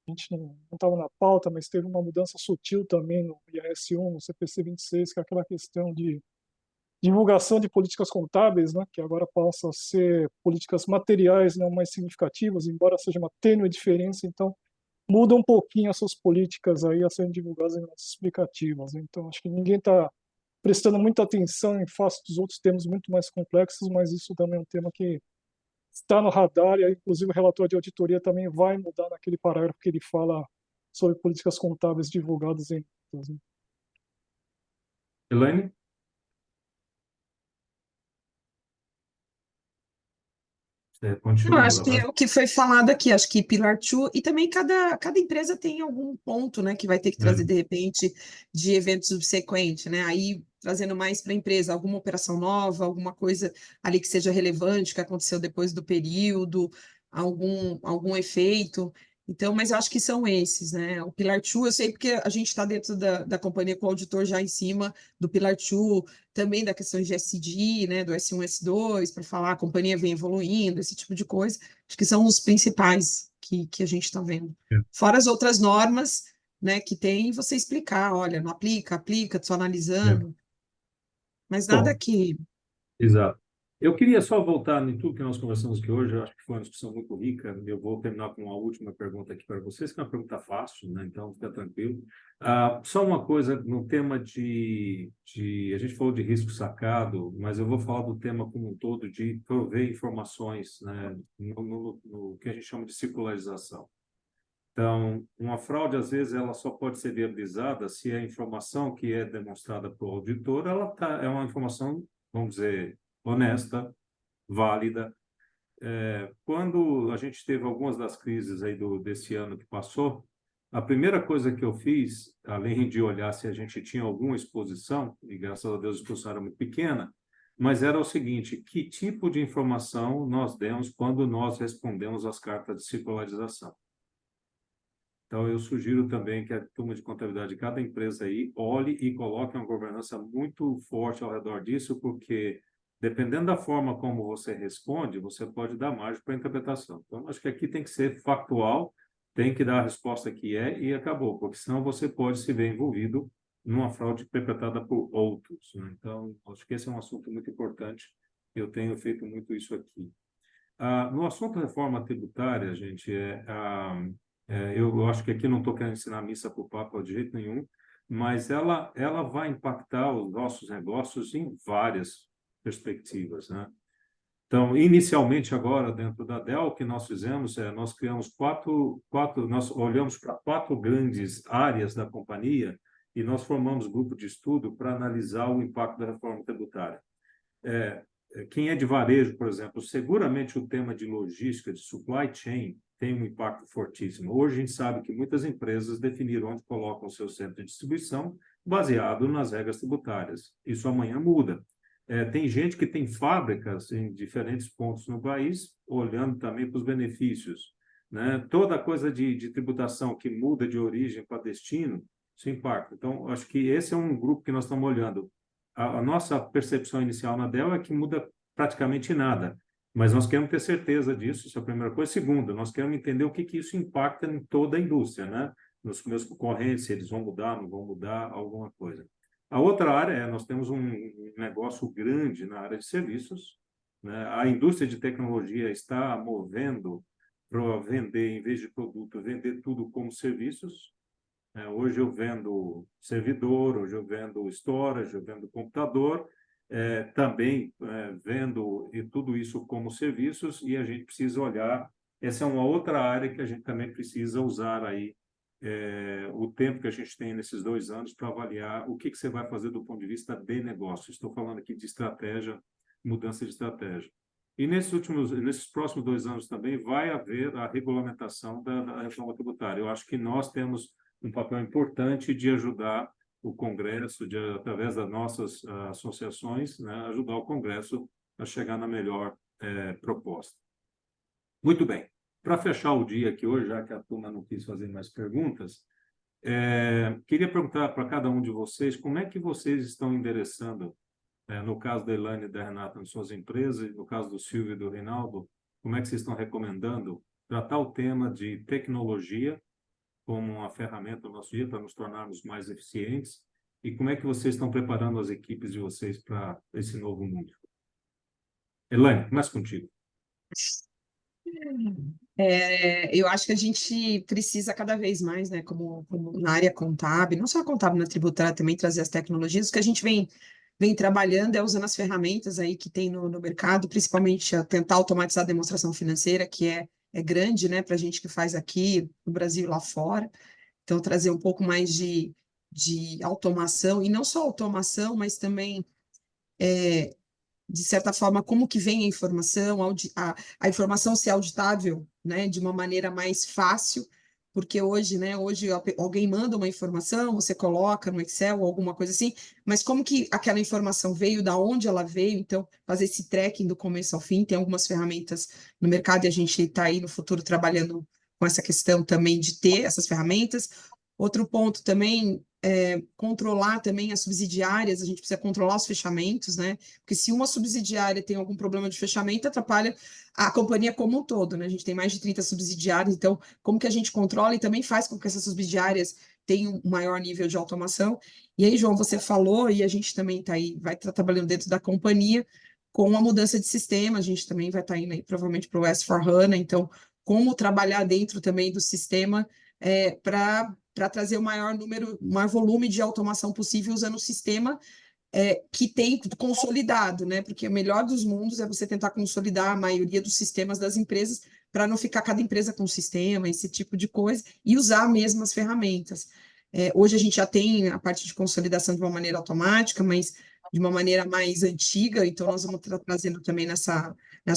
a gente não estava na pauta, mas teve uma mudança sutil também no IAS 1, no CPC 26, que é aquela questão de divulgação de políticas contábeis, né? Que agora passa a ser políticas materiais não mais significativas, embora seja uma tênue diferença. Então, muda um pouquinho as suas políticas aí a serem divulgadas em notas explicativas. Então, acho que ninguém está prestando muita atenção em face dos outros temas muito mais complexos, mas isso também é um tema que está no radar, e aí, inclusive o relator de auditoria também vai mudar naquele parágrafo que ele fala sobre políticas contábeis divulgadas em notas, né? Elaine? Eu Continua. acho que o que foi falado aqui, acho que Pilar 2, e também cada empresa tem algum ponto, né, que vai ter que trazer, de repente, de evento subsequente, né? Aí, trazendo mais para a empresa, alguma operação nova, alguma coisa ali que seja relevante, que aconteceu depois do período, algum efeito. Então, mas eu acho que são esses, né? O Pilar 2, eu sei porque a gente está dentro da companhia com o auditor já em cima do Pilar 2, também da questão de SD, né? Do S1, S2, para falar a companhia vem evoluindo, esse tipo de coisa. Acho que são os principais que a gente está vendo. Fora as outras normas, né, que tem, você explicar, olha, não aplica, aplica, estou analisando. Mas nada Bom, que... exato. Eu queria só voltar em tudo que nós conversamos aqui hoje. Eu acho que foi uma discussão muito rica. Eu vou terminar com uma última pergunta aqui para vocês, que é uma pergunta fácil, né? Então, fica tranquilo. Só uma coisa no tema a gente falou de risco sacado, mas eu vou falar do tema como um todo de prover informações, né? No que a gente chama de circularização. Então, uma fraude, às vezes, ela só pode ser viabilizada se a informação que é demonstrada para o auditor, é uma informação, vamos dizer, honesta, válida. Quando a gente teve algumas das crises aí desse ano que passou, a primeira coisa que eu fiz, além de olhar se a gente tinha alguma exposição, e graças a Deus a exposição era muito pequena, mas era o seguinte: que tipo de informação nós demos quando nós respondemos às cartas de circularização? Então, eu sugiro também que a turma de contabilidade de cada empresa aí olhe e coloque uma governança muito forte ao redor disso, porque dependendo da forma como você responde, você pode dar margem para interpretação. Então, acho que aqui tem que ser factual, tem que dar a resposta que é e acabou, porque senão você pode se ver envolvido numa fraude perpetrada por outros, né? Então, acho que esse é um assunto muito importante. Eu tenho feito muito isso aqui. No assunto da reforma tributária, gente, eu acho que aqui não estou querendo ensinar missa para o Papa de jeito nenhum, mas ela vai impactar os nossos negócios em várias perspectivas, né? Então, inicialmente agora, dentro da Dell, o que nós fizemos nós criamos nós olhamos para 4 grandes áreas da companhia e nós formamos grupo de estudo para analisar o impacto da reforma tributária. Quem é de varejo, por exemplo, seguramente o tema de logística, de supply chain, tem um impacto fortíssimo. Hoje a gente sabe que muitas empresas definiram onde colocam o seu centro de distribuição baseado nas regras tributárias. Isso amanhã muda. Tem gente que tem fábricas em diferentes pontos no país, olhando também para os benefícios, né? Toda coisa de tributação que muda de origem para destino, isso impacta. Então, acho que esse é um grupo que nós estamos olhando. A nossa percepção inicial na Dell é que muda praticamente nada, mas nós queremos ter certeza disso, isso é a primeira coisa. Segundo, nós queremos entender o que isso impacta em toda a indústria, né? Nos meus concorrentes, se eles vão mudar, não vão mudar, alguma coisa. A outra área nós temos um negócio grande na área de serviços, né? A indústria de tecnologia está movendo para vender, em vez de produto, vender tudo como serviços. Hoje eu vendo servidor, hoje eu vendo storage, eu vendo computador, também vendo e tudo isso como serviços, e a gente precisa olhar, essa é uma outra área que a gente também precisa usar aí o tempo que a gente tem nesses 2 anos para avaliar o que você vai fazer do ponto de vista de negócio. Estou falando aqui de estratégia, mudança de estratégia. E nesses próximos 2 anos também vai haver a regulamentação da reforma tributária. Eu acho que nós temos um papel importante de ajudar o Congresso, através das nossas associações, né, ajudar o Congresso a chegar na melhor proposta. Muito bem. Para fechar o dia aqui hoje, já que a turma não quis fazer mais perguntas, queria perguntar para cada um de vocês como é que vocês estão endereçando, no caso da Elaine e da Renata, nas suas empresas, e no caso do Silvio e do Reinaldo, como é que vocês estão recomendando tratar o tema de tecnologia como uma ferramenta no nosso dia para nos tornarmos mais eficientes, e como é que vocês estão preparando as equipes de vocês para esse novo mundo? Elaine, começa contigo. Eu acho que a gente precisa cada vez mais, né, como na área contábil, não só contábil, na tributária, também trazer as tecnologias. O que a gente vem trabalhando é usando as ferramentas aí que tem no mercado, principalmente a tentar automatizar a demonstração financeira, que é grande, né, para a gente que faz aqui no Brasil e lá fora. Então, trazer um pouco mais de automação, e não só automação, mas também, de certa forma, como que vem a informação, a informação ser auditável, né, de uma maneira mais fácil, porque hoje alguém manda uma informação, você coloca no Excel ou alguma coisa assim, mas como que aquela informação veio, da onde ela veio, então fazer esse tracking do começo ao fim. Tem algumas ferramentas no mercado e a gente está aí no futuro trabalhando com essa questão também de ter essas ferramentas. Outro ponto também é controlar também as subsidiárias, a gente precisa controlar os fechamentos, né? Porque se uma subsidiária tem algum problema de fechamento, atrapalha a companhia como um todo, né? A gente tem mais de 30 subsidiárias, então como que a gente controla e também faz com que essas subsidiárias tenham um maior nível de automação. E aí, João, você falou, e a gente também está aí, vai estar trabalhando dentro da companhia com a mudança de sistema, a gente também vai estar indo aí, provavelmente para o S4HANA, então como trabalhar dentro também do sistema para trazer o maior número, o maior volume de automação possível usando o sistema que tem consolidado, né? Porque o melhor dos mundos é você tentar consolidar a maioria dos sistemas das empresas para não ficar cada empresa com um sistema, esse tipo de coisa, e usar mesmo as ferramentas. Hoje a gente já tem a parte de consolidação de uma maneira automática, mas de uma maneira mais antiga, então nós vamos estar trazendo também nessa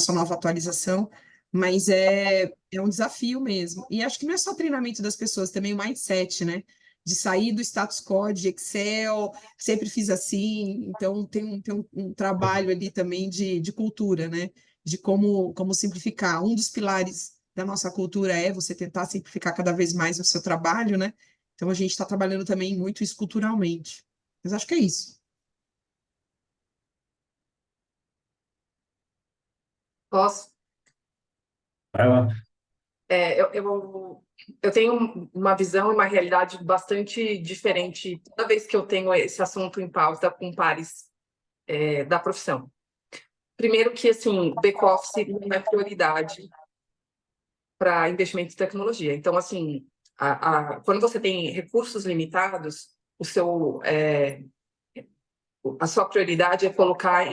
nova atualização, mas é um desafio mesmo. E acho que não é só treinamento das pessoas, também o mindset, né? De sair do status quo de Excel, sempre fiz assim, então tem um trabalho ali também de cultura, né? De como simplificar. Um dos pilares da nossa cultura é você tentar simplificar cada vez mais o seu trabalho, né? Então a gente está trabalhando também muito isso culturalmente. Mas acho que é isso. Posso? Vai lá. Eu tenho uma visão e uma realidade bastante diferente toda vez que eu tenho esse assunto em pauta com pares da profissão. Primeiro que, assim, back-office não é prioridade para investimento em tecnologia. Então, assim, quando você tem recursos limitados, a sua prioridade é colocar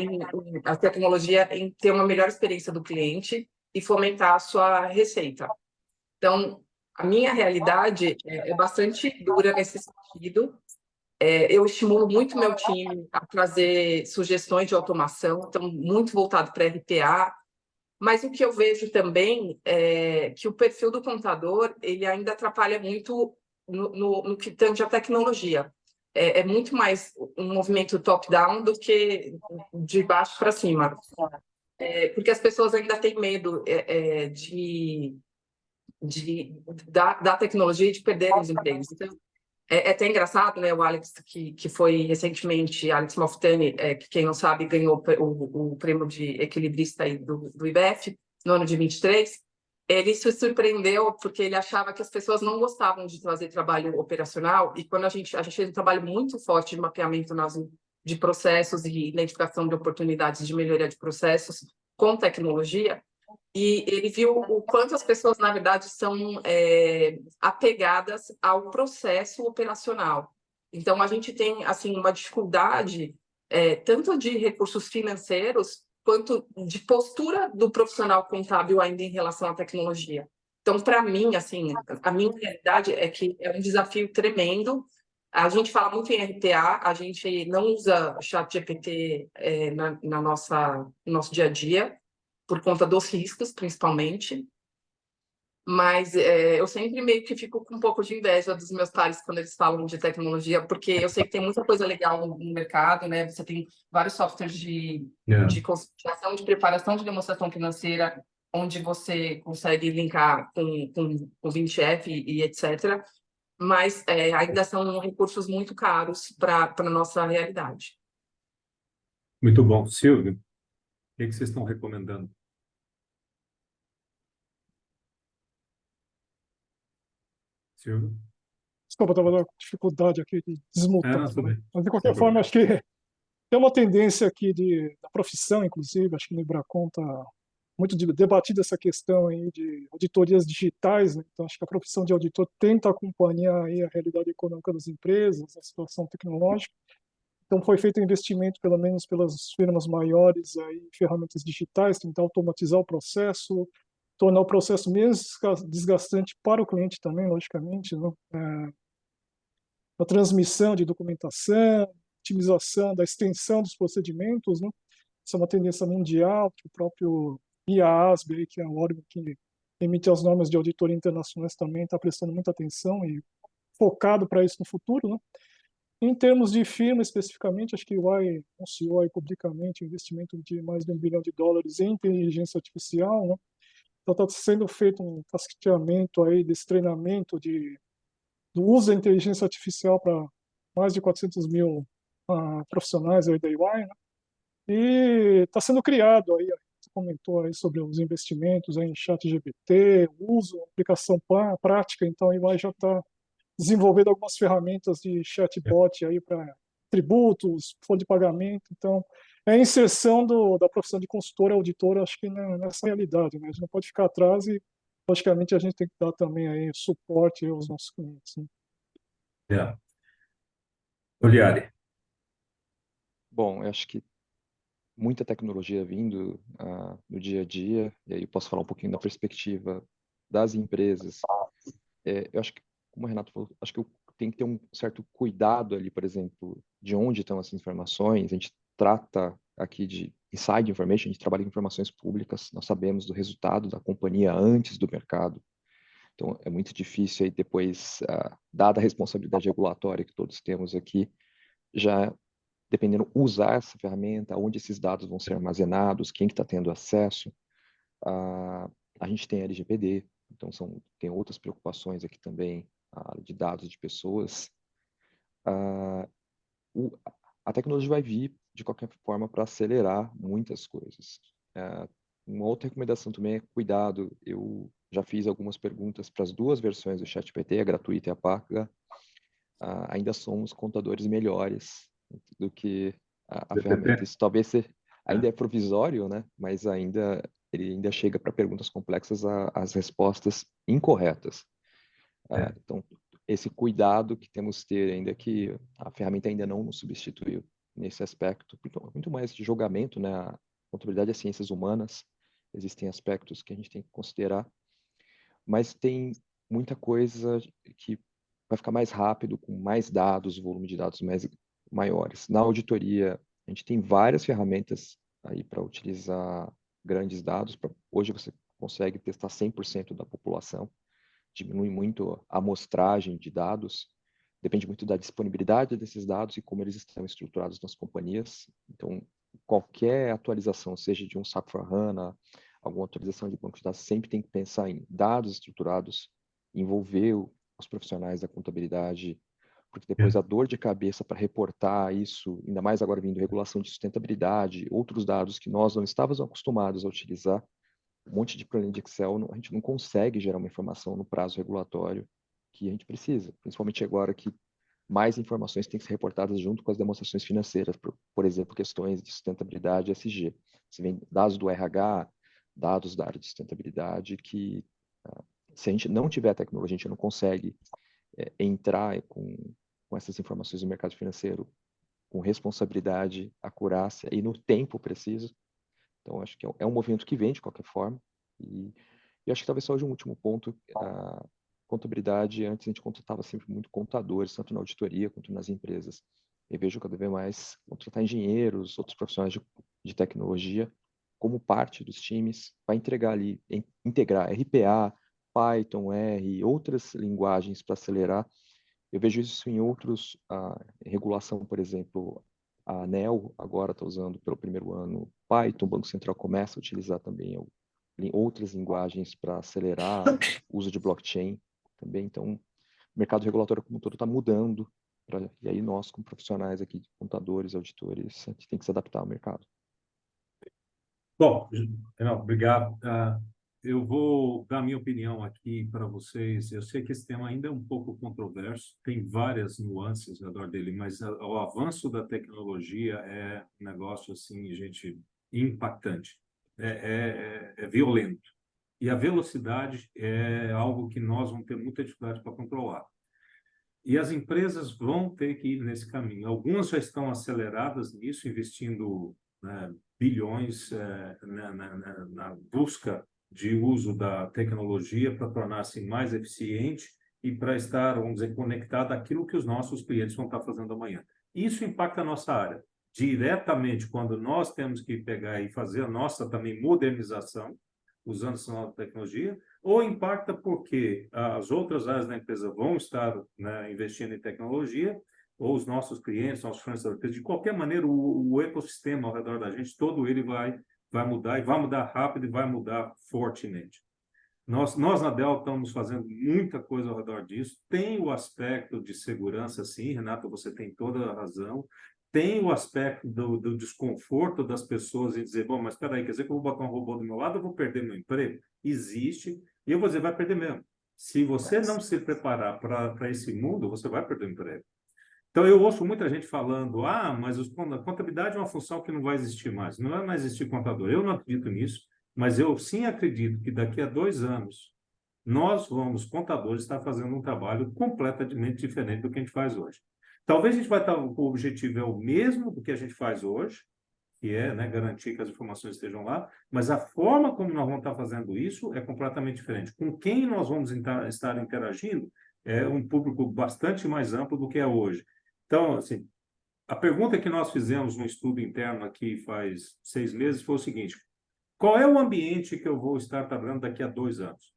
a tecnologia em ter uma melhor experiência do cliente e fomentar a sua receita. Então, a minha realidade é bastante dura nesse sentido. Eu estimulo muito meu time a trazer sugestões de automação, então, muito voltado para RPA, mas o que eu vejo também é que o perfil do contador ele ainda atrapalha muito no que tange a tecnologia. É muito mais um movimento top-down do que de baixo para cima. Porque as pessoas ainda têm medo da tecnologia e de perder os empregos. Então, é até engraçado, né? O Alex, que foi recentemente, Alex Malfitani, que quem não sabe, ganhou o prêmio de equilibrista aí do IBEF no ano de 23. Ele se surpreendeu porque ele achava que as pessoas não gostavam de trazer trabalho operacional, e quando a gente fez um trabalho muito forte de mapeamento de processos e identificação de oportunidades de melhoria de processos com tecnologia, e ele viu o quanto as pessoas, na verdade, são apegadas ao processo operacional. Então, a gente tem assim uma dificuldade tanto de recursos financeiros quanto de postura do profissional contábil ainda em relação à tecnologia. Então, para mim, assim, a minha realidade é que é um desafio tremendo. A gente fala muito em RPA, a gente não usa ChatGPT no nosso dia a dia, por conta dos riscos, principalmente. Mas eu sempre meio que fico com um pouco de inveja dos meus pares quando eles falam de tecnologia, porque eu sei que tem muita coisa legal no mercado, né? Você tem vários softwares de consolidação, de preparação de demonstração financeira, onde você consegue linkar com o 20F e etc. Mas ainda são recursos muito caros para a nossa realidade. Muito bom. Silvio, o que vocês estão recomendando? Silvio? Desculpa, estava com dificuldade aqui de desmutar. Tudo bem. Mas, de qualquer Sem forma, problema. acho que tem uma tendência aqui da profissão, inclusive, acho que no Ibracon está muito debatida essa questão aí de auditorias digitais, né? Então, acho que a profissão de auditor tenta acompanhar aí a realidade econômica das empresas, a situação tecnológica. Então, foi feito um investimento, pelo menos pelas firmas maiores, aí, em ferramentas digitais, tentar automatizar o processo, tornar o processo menos desgastante para o cliente também, logicamente, né? A transmissão de documentação, otimização da extensão dos procedimentos, né? Essa é uma tendência mundial, que o próprio IASB, que é o órgão que emite as normas de auditoria internacionais, também está prestando muita atenção e focado para isso no futuro, né? Em termos de firma, especificamente, acho que o EY anunciou aí publicamente um investimento de mais de $1 bilhão em inteligência artificial, né? já está sendo feito um cascateamento aí desse treinamento do uso da inteligência artificial para mais de 400 mil profissionais aí da EY, né? E está sendo criado aí, você comentou aí sobre os investimentos aí em ChatGPT, uso, aplicação prática, então a EY já está desenvolvendo algumas ferramentas de chatbot aí para tributos, folha de pagamento, então é a inserção da profissão de consultor e auditor, acho que nessa realidade, né? A gente não pode ficar atrás e, logicamente, a gente tem que dar também aí suporte aos nossos clientes, né? É. Oliari. Bom, eu acho que muita tecnologia vindo no dia a dia, e aí eu posso falar um pouquinho da perspectiva das empresas. Eu acho que, como o Renato falou, acho que tem que ter um certo cuidado ali, por exemplo, de onde estão essas informações. A gente trata aqui de inside information, a gente trabalha com informações públicas, nós sabemos do resultado da companhia antes do mercado. Então, é muito difícil aí depois, dada a responsabilidade regulatória que todos temos aqui, já dependendo usar essa ferramenta, onde esses dados vão ser armazenados, quem que está tendo acesso. A gente tem a LGPD, então tem outras preocupações aqui também, de dados de pessoas. A tecnologia vai vir, de qualquer forma, para acelerar muitas coisas. Uma outra recomendação também é cuidado. Eu já fiz algumas perguntas para as duas versões do ChatGPT, a gratuita e a paga. Ainda somos contadores melhores do que a ferramenta. Isso talvez ainda é provisório, né? Mas ele ainda chega para perguntas complexas as respostas incorretas. Então, esse cuidado que temos que ter, ainda que a ferramenta ainda não nos substituiu nesse aspecto, muito mais de julgamento, né? A contabilidade é ciências humanas, existem aspectos que a gente tem que considerar, mas tem muita coisa que vai ficar mais rápido, com mais dados, volume de dados maiores. Na auditoria, a gente tem várias ferramentas aí para utilizar grandes dados. Hoje você consegue testar 100% da população, diminui muito a amostragem de dados, depende muito da disponibilidade desses dados e como eles estão estruturados nas companhias. Então, qualquer atualização, seja de um SAP S/4HANA, alguma atualização de banco de dados, sempre tem que pensar em dados estruturados, envolver os profissionais da contabilidade, porque depois a dor de cabeça para reportar isso, ainda mais agora vindo regulação de sustentabilidade, outros dados que nós não estávamos acostumados a utilizar, um monte de planilha de Excel, a gente não consegue gerar uma informação no prazo regulatório que a gente precisa, principalmente agora que mais informações têm que ser reportadas junto com as demonstrações financeiras, por exemplo, questões de sustentabilidade ESG. Você vem dados do RH, dados da área de sustentabilidade, que se a gente não tiver tecnologia, a gente não consegue entrar com essas informações no mercado financeiro com responsabilidade, acurácia e no tempo preciso. Então, acho que é um movimento que vem de qualquer forma. E acho que talvez só hoje um último ponto, a contabilidade, antes a gente contratava sempre muito contadores, tanto na auditoria quanto nas empresas. Eu vejo cada vez mais contratar engenheiros, outros profissionais de tecnologia, como parte dos times, para entregar ali, integrar RPA, Python, R, outras linguagens para acelerar. Eu vejo isso em outros, regulação, por exemplo, a ANEEL agora está usando pelo primeiro ano Python, o Banco Central começa a utilizar também outras linguagens para acelerar o uso de blockchain também. Então, o mercado regulatório como um todo está mudando, e aí nós, como profissionais aqui, contadores, auditores, a gente tem que se adaptar ao mercado. Bom, Renato, obrigado. Eu vou dar a minha opinião aqui para vocês. Eu sei que esse tema ainda é um pouco controverso, tem várias nuances ao redor dele, mas o avanço da tecnologia é um negócio assim, gente, impactante. É violento. E a velocidade é algo que nós vamos ter muita dificuldade para controlar. E as empresas vão ter que ir nesse caminho. Algumas já estão aceleradas nisso, investindo, né, bilhões na busca de uso da tecnologia para tornar-se mais eficiente e para estar, vamos dizer, conectado àquilo que os nossos clientes vão estar fazendo amanhã. Isso impacta a nossa área diretamente quando nós temos que pegar e fazer a nossa também modernização, usando essa nova tecnologia, ou impacta porque as outras áreas da empresa vão estar, né, investindo em tecnologia, ou os nossos clientes, nossos fornecedores. De qualquer maneira, o ecossistema ao redor da gente, todo ele vai mudar, e vai mudar rápido, e vai mudar fortemente. Nós na Dell estamos fazendo muita coisa ao redor disso. Tem o aspecto de segurança, sim, Renato, você tem toda a razão. Tem o aspecto do desconforto das pessoas em dizer, bom, mas espera aí, quer dizer que eu vou botar um robô do meu lado, eu vou perder meu emprego? Existe, e eu vou dizer, vai perder mesmo. Se você não se preparar para esse mundo, você vai perder o emprego. Então, eu ouço muita gente falando, mas a contabilidade é uma função que não vai existir mais. Não vai mais existir contador. Eu não acredito nisso, mas eu sim acredito que daqui a 2 anos, nós vamos, contadores, estar fazendo um trabalho completamente diferente do que a gente faz hoje. Talvez a gente vai estar, o objetivo é o mesmo do que a gente faz hoje, que é, né, garantir que as informações estejam lá, mas a forma como nós vamos estar fazendo isso é completamente diferente. Com quem nós vamos estar interagindo é um público bastante mais amplo do que é hoje. Então, assim, a pergunta que nós fizemos no estudo interno aqui faz 6 meses foi o seguinte: qual é o ambiente que eu vou estar trabalhando daqui a 2 anos?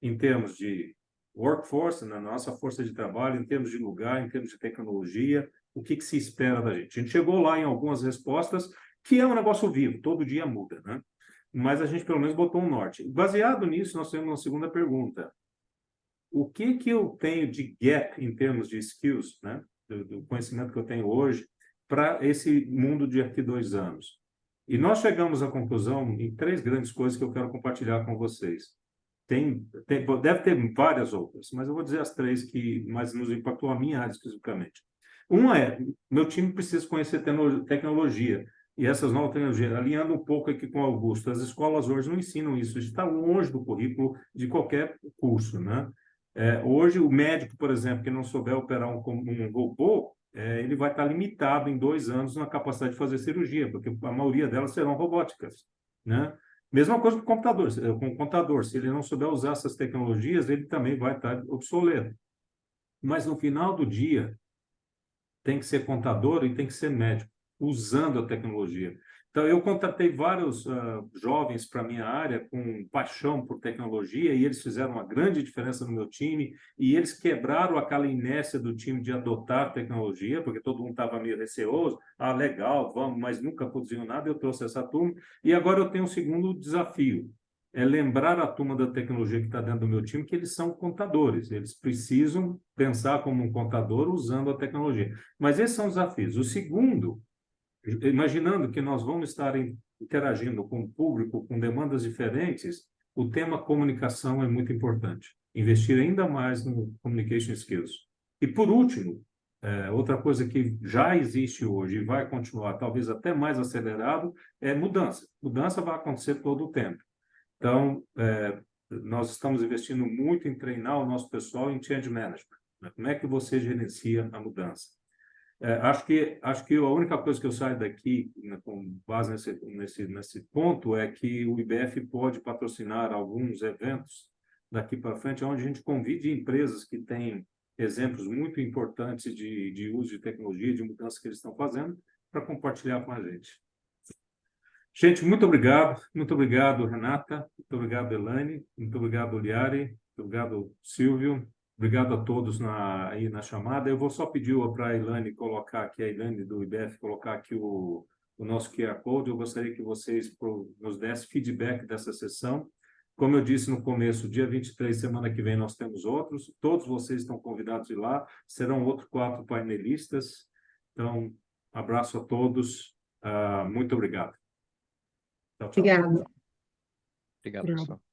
Em termos de workforce, na nossa força de trabalho, em termos de lugar, em termos de tecnologia, o que se espera da gente? A gente chegou lá em algumas respostas, que é um negócio vivo, todo dia muda, né? Mas a gente pelo menos botou um norte. Baseado nisso, nós temos uma segunda pergunta. O que eu tenho de gap em termos de skills, né? Do conhecimento que eu tenho hoje, para esse mundo de daqui a 2 anos? E nós chegamos à conclusão em 3 grandes coisas que eu quero compartilhar com vocês. Deve ter várias outras, mas eu vou dizer as 3 que mais nos impactou a minha área especificamente. Uma é, meu time precisa conhecer tecnologia, e essas novas tecnologias, alinhando um pouco aqui com o Augusto, as escolas hoje não ensinam isso está longe do currículo de qualquer curso, né? Hoje, o médico, por exemplo, que não souber operar um robô, ele vai estar limitado em 2 anos na capacidade de fazer cirurgia, porque a maioria delas serão robóticas, né? Mesma coisa com o contador, se ele não souber usar essas tecnologias, ele também vai estar obsoleto. Mas no final do dia, tem que ser contador e tem que ser médico, usando a tecnologia. Então, eu contratei vários jovens para a minha área com paixão por tecnologia e eles fizeram uma grande diferença no meu time e eles quebraram aquela inércia do time de adotar tecnologia, porque todo mundo estava meio receoso, legal, vamos, mas nunca produziram nada, eu trouxe essa turma. E agora eu tenho um segundo desafio, é lembrar a turma da tecnologia que está dentro do meu time que eles são contadores, eles precisam pensar como um contador usando a tecnologia. Mas esses são os desafios. O segundo, imaginando que nós vamos estar interagindo com o público, com demandas diferentes, o tema comunicação é muito importante. Investir ainda mais no communication skills. E, por último, outra coisa que já existe hoje e vai continuar, talvez até mais acelerado, é mudança. Mudança vai acontecer todo o tempo. Então, nós estamos investindo muito em treinar o nosso pessoal em change management. Né? Como é que você gerencia a mudança? Acho que a única coisa que eu saio daqui, né, com base nesse ponto, é que o IBF pode patrocinar alguns eventos daqui para frente, onde a gente convide empresas que têm exemplos muito importantes de uso de tecnologia, de mudança que eles estão fazendo, para compartilhar com a gente. Gente, muito obrigado, Renata, muito obrigado, Elaine, muito obrigado, Oliari, muito obrigado, Silvio. Obrigado a todos aí na chamada. Eu vou só pedir para a Elaine colocar aqui, a Elaine do IBF, colocar aqui o nosso QR Code. Eu gostaria que vocês nos dessem feedback dessa sessão. Como eu disse no começo, dia 23, semana que vem, nós temos outros. Todos vocês estão convidados a ir lá. Serão outros 4 painelistas. Então, abraço a todos. Muito obrigado. Tchau, tchau. Obrigada. Obrigado, pessoal.